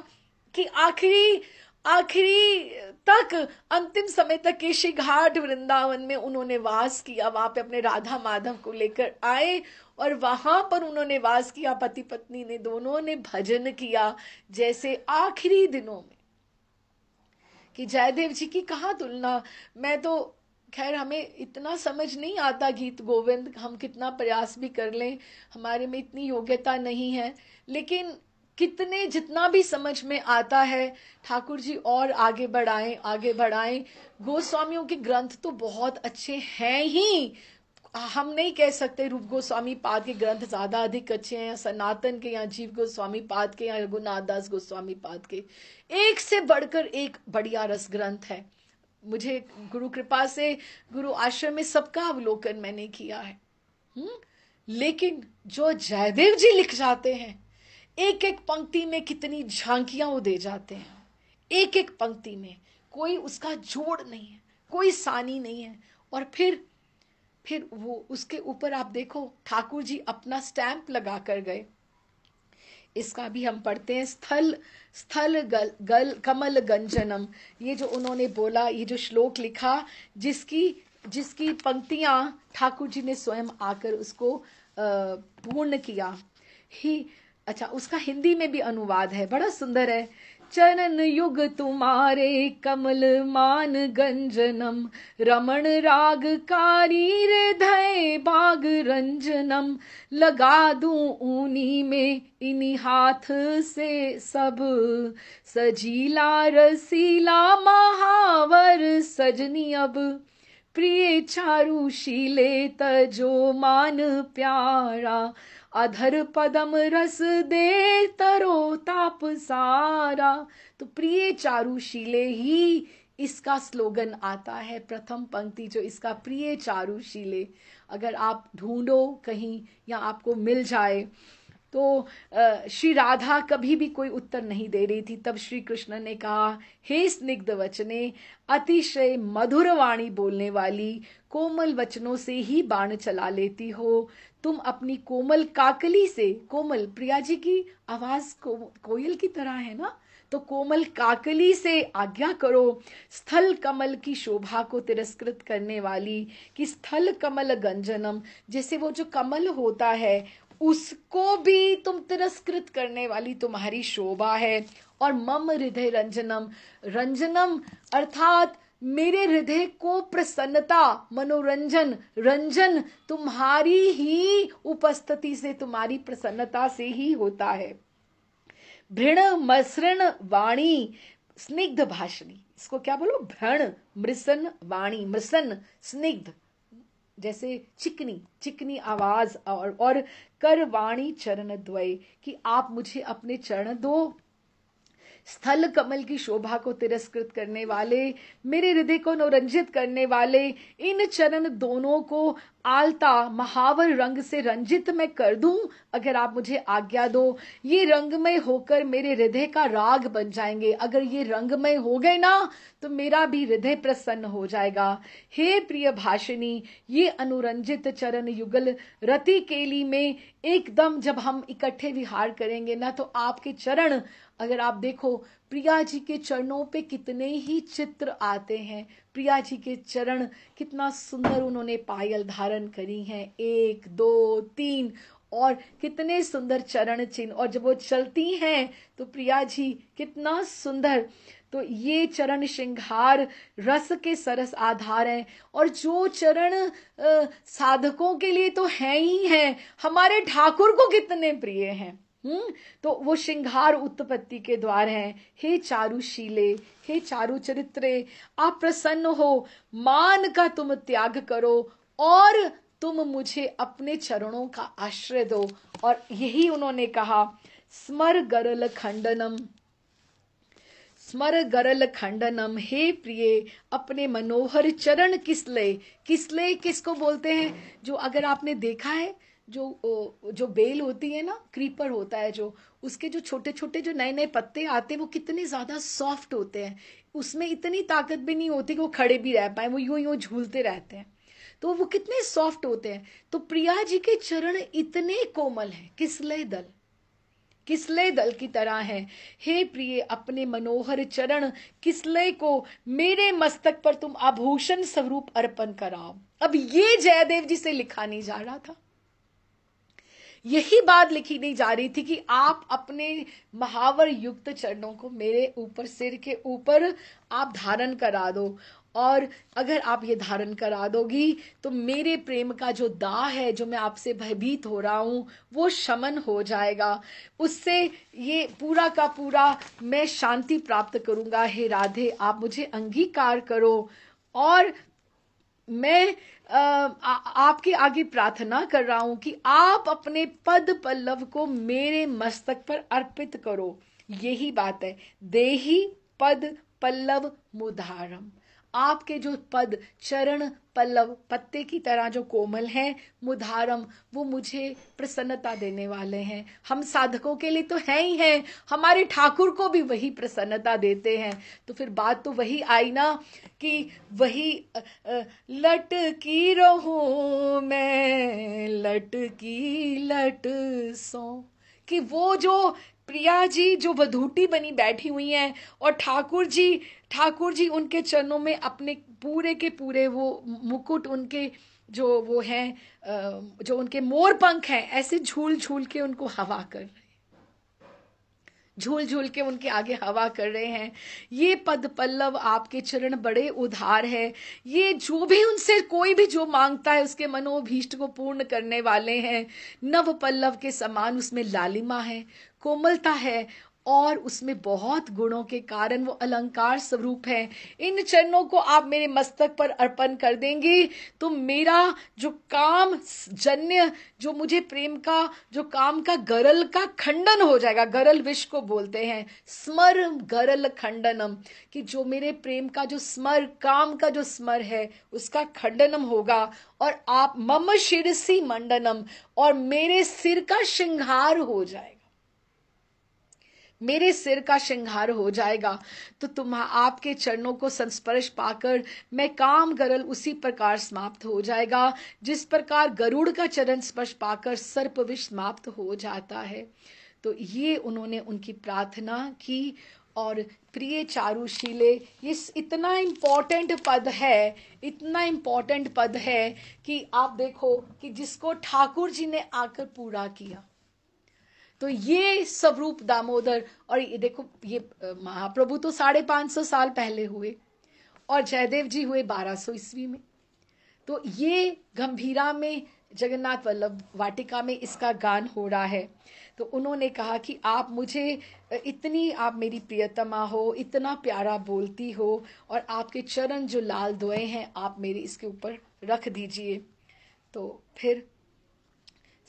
कि आखिरी आखिरी तक, अंतिम समय तक केशी घाट वृंदावन में उन्होंने वास किया। वहां पे अपने राधा माधव को लेकर आए और वहां पर उन्होंने वास किया, पति पत्नी ने दोनों ने भजन किया जैसे आखिरी दिनों में। कि जयदेव जी की कहाँ तुलना। मैं तो खैर, हमें इतना समझ नहीं आता गीत गोविंद, हम कितना प्रयास भी कर लें हमारे में इतनी योग्यता नहीं है, लेकिन कितने जितना भी समझ में आता है ठाकुर जी और आगे बढ़ाएं, आगे बढ़ाएं। गोस्वामियों के ग्रंथ तो बहुत अच्छे हैं ही, हम नहीं कह सकते रूप गोस्वामी पाद के ग्रंथ ज्यादा अधिक अच्छे हैं, सनातन के या जीव गोस्वामी पाद के या रघुनाथ दास गोस्वामी पाद के। एक से बढ़कर एक बढ़िया रस ग्रंथ है। मुझे गुरु कृपा से गुरु आश्रम में सबका अवलोकन मैंने किया है। लेकिन जो जयदेव जी लिख जाते हैं, एक एक पंक्ति में कितनी झांकियां वो दे जाते हैं, एक एक पंक्ति में कोई उसका जोड़ नहीं है, कोई सानी नहीं है। और फिर वो उसके ऊपर आप देखो ठाकुर जी अपना स्टैंप लगा कर गए। इसका भी हम पढ़ते हैं, स्थल स्थल गल, गल कमल गंजनम। ये जो उन्होंने बोला, ये जो श्लोक लिखा, जिसकी जिसकी पंक्तियां ठाकुर जी ने स्वयं आकर उसको पूर्ण किया ही। अच्छा, उसका हिंदी में भी अनुवाद है, बड़ा सुंदर है। चरण युग तुम्हारे कमल मान गंजनम, रमण राग कारी हृदय बाग रंजनम, लगा दूं ऊनी में इन्हीं हाथ से सब, सजीला रसीला महावर सजनी अब, प्रिय चारु शीले तजो मान प्यारा, अधर पदम रस दे तरो ताप सारा। तो प्रिय चारुशीले ही इसका स्लोगन आता है, प्रथम पंक्ति जो इसका, प्रिय चारुशीले। अगर आप ढूंढो कहीं या आपको मिल जाए तो श्री राधा कभी भी कोई उत्तर नहीं दे रही थी, तब श्री कृष्ण ने कहा, हे स्निग्ध वचने, अतिशय मधुर वाणी बोलने वाली, कोमल वचनों से ही बाण चला लेती हो, तुम अपनी कोमल काकली से, कोमल प्रिया जी की आवाज कोयल की तरह है ना, तो कोमल काकली से आज्ञा करो, स्थल कमल की शोभा को तिरस्कृत करने वाली, कि स्थल कमल गंजनम, जैसे वो जो कमल होता है उसको भी तुम तिरस्कृत करने वाली तुम्हारी शोभा है। और मम हृदय रंजनम, रंजनम अर्थात मेरे हृदय को प्रसन्नता, मनोरंजन, रंजन तुम्हारी ही उपस्थिति से, तुम्हारी प्रसन्नता से ही होता है। भृण मसृण वाणी स्निग्ध भाषणी, इसको क्या बोलो, भृण मृसन वाणी, मृसन स्निग्ध जैसे चिकनी चिकनी आवाज, और कर वाणी चरण द्वय, कि आप मुझे अपने चरण दो, स्थल कमल की शोभा को तिरस्कृत करने वाले, मेरे हृदय को नौरंजित करने वाले इन चरण दोनों को आलता महावर रंग से रंजित मैं कर दूं, अगर आप मुझे आज्ञा दो। ये रंगमय होकर मेरे हृदय का राग बन जाएंगे। अगर ये रंगमय हो गए ना तो मेरा भी हृदय प्रसन्न हो जाएगा। हे प्रिय भाषिनी, ये अनुरंजित चरण युगल रति केली में एकदम जब हम इकट्ठे विहार करेंगे ना, तो आपके चरण, अगर आप देखो प्रिया जी के चरणों पे कितने ही चित्र आते हैं। प्रिया जी के चरण कितना सुंदर, उन्होंने पायल धारण करी हैं, 1 2 3, और कितने सुंदर चरण चिन्ह, और जब वो चलती हैं तो प्रिया जी कितना सुंदर। तो ये चरण श्रृंगार रस के सरस आधार हैं, और जो चरण साधकों के लिए तो हैं ही हैं, हमारे ठाकुर को कितने प्रिय हैं। तो वो श्रृंगार उत्पत्ति के द्वार हैं। हे चारुशीले, हे चारु चरित्रे, आप प्रसन्न हो, मान का तुम त्याग करो और तुम मुझे अपने चरणों का आश्रय दो। और यही उन्होंने कहा, स्मर गरल खंडनम, स्मर गरल खंडनम, हे प्रिय अपने मनोहर चरण किसले। किसले किसको बोलते हैं? जो, अगर आपने देखा है, जो बेल होती है ना, क्रीपर होता है, जो उसके जो छोटे छोटे जो नए नए पत्ते आते हैं, वो कितने ज्यादा सॉफ्ट होते हैं। उसमें इतनी ताकत भी नहीं होती कि वो खड़े भी रह पाए, वो यूं यूं झूलते रहते हैं, तो वो कितने सॉफ्ट होते हैं। तो प्रिया जी के चरण इतने कोमल हैं, किसले दल, किसले दल की तरह है। हे प्रिय अपने मनोहर चरण किसले को मेरे मस्तक पर तुम आभूषण स्वरूप अर्पण कराओ। अब ये जयदेव जी से लिखा नहीं जा रहा था, यही बात लिखी नहीं जा रही थी कि आप अपने महावर युक्त चरणों को मेरे ऊपर, सिर के ऊपर आप धारण करा दो। और अगर आप ये धारण करा दोगी तो मेरे प्रेम का जो दाह है, जो मैं आपसे भयभीत हो रहा हूं, वो शमन हो जाएगा। उससे ये पूरा का पूरा मैं शांति प्राप्त करूंगा। हे राधे, आप मुझे अंगीकार करो, और मैं आपके आगे प्रार्थना कर रहा हूं कि आप अपने पद पल्लव को मेरे मस्तक पर अर्पित करो। यही बात है, देही पद पल्लव मुदारम। आपके जो पद, चरण पल्लव पत्ते की तरह जो कोमल हैं, मुधारम, वो मुझे प्रसन्नता देने वाले हैं। हम साधकों के लिए तो हैं ही हैं, हमारे ठाकुर को भी वही प्रसन्नता देते हैं। तो फिर बात तो वही आई ना कि वही लटकी रहूं मैं, लटकी लट सो, कि वो जो प्रिया जी जो वधूटी बनी बैठी हुई हैं, और ठाकुर जी उनके चरणों में अपने पूरे के पूरे वो मुकुट, उनके जो वो हैं, जो उनके मोर पंख हैं, ऐसे झूल झूल के उनको हवा कर रहे हैं, झूल झूल के उनके आगे हवा कर रहे हैं। ये पद पल्लव आपके चरण बड़े उधार है। ये जो भी उनसे कोई भी जो मांगता है उसके मनोभीष्ट को पूर्ण करने वाले हैं। नव पल्लव के समान उसमें लालिमा है, कोमलता है, और उसमें बहुत गुणों के कारण वो अलंकार स्वरूप है। इन चरणों को आप मेरे मस्तक पर अर्पण कर देंगे तो मेरा जो काम जन्य, जो मुझे प्रेम का, जो काम का गरल का खंडन हो जाएगा। गरल विष को बोलते हैं, स्मर गरल खंडनम, कि जो मेरे प्रेम का जो स्मर, काम का जो स्मर है, उसका खंडनम होगा। और आप मम शिरसी मंडनम, और मेरे सिर का श्रृंगार हो जाएगा, मेरे सिर का श्रृंगार हो जाएगा। तो तुम आपके चरणों को संस्पर्श पाकर मैं काम गरल उसी प्रकार समाप्त हो जाएगा जिस प्रकार गरुड़ का चरण स्पर्श पाकर सर्प विष समाप्त हो जाता है। तो ये उन्होंने उनकी प्रार्थना की। और प्रिय चारुशीले, ये इतना इम्पोर्टेंट पद है, इतना इम्पोर्टेंट पद है कि आप देखो कि जिसको ठाकुर जी ने आकर पूरा किया। तो ये स्वरूप दामोदर, और ये देखो, ये महाप्रभु तो 550 साल पहले हुए और जयदेव जी हुए 1200 ईस्वी में। तो ये गंभीरा में जगन्नाथ वल्लभ वाटिका में इसका गान हो रहा है। तो उन्होंने कहा कि आप मुझे इतनी, आप मेरी प्रियतमा हो, इतना प्यारा बोलती हो, और आपके चरण जो लाल दोए हैं आप मेरे इसके ऊपर रख दीजिए। तो फिर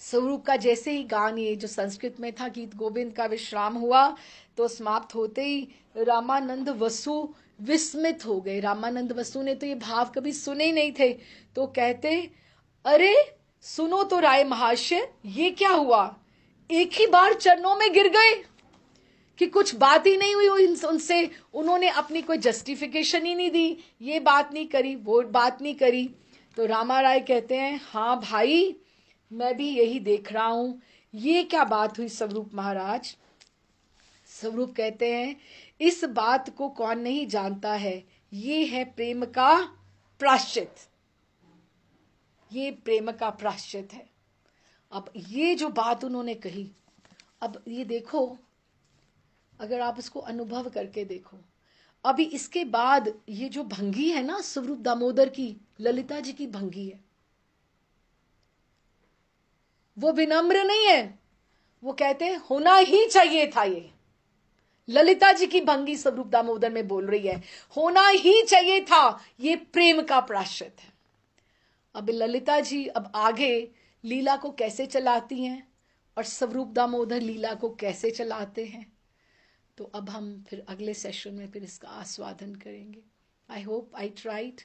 स्वरूप का जैसे ही गान, ये जो संस्कृत में था, गीत गोविंद का विश्राम हुआ, तो समाप्त होते ही रामानंद वसु विस्मित हो गए। रामानंद वसु ने तो ये भाव कभी सुने ही नहीं थे। तो कहते, अरे सुनो तो राय महाशय, ये क्या हुआ? एक ही बार चरणों में गिर गए कि कुछ बात ही नहीं हुई उनसे, उन्होंने अपनी कोई जस्टिफिकेशन ही नहीं दी, ये बात नहीं करी, वो बात नहीं करी। तो रामा राय कहते हैं, हाँ भाई, मैं भी यही देख रहा हूं, ये क्या बात हुई स्वरूप महाराज? स्वरूप कहते हैं, इस बात को कौन नहीं जानता है, ये है प्रेम का प्रायश्चित, ये प्रेम का प्रायश्चित है। अब ये जो बात उन्होंने कही, अब ये देखो, अगर आप इसको अनुभव करके देखो, अभी इसके बाद ये जो भंगी है ना स्वरूप दामोदर की, ललिता जी की भंगी है, वो विनम्र नहीं है, वो कहते हैं होना ही चाहिए था। ये ललिता जी की भंगी स्वरूप दामोदर में बोल रही है, होना ही चाहिए था, ये प्रेम का प्रायश्चित है। अब ललिता जी अब आगे लीला को कैसे चलाती हैं और स्वरूप दामोदर लीला को कैसे चलाते हैं, तो अब हम फिर अगले सेशन में फिर इसका आस्वादन करेंगे। I hope I tried,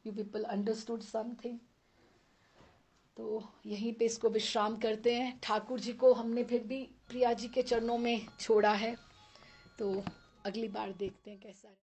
you people understood something. तो यहीं पे इसको विश्राम करते हैं। ठाकुर जी को हमने फिर भी प्रिया जी के चरणों में छोड़ा है, तो अगली बार देखते हैं कैसा है।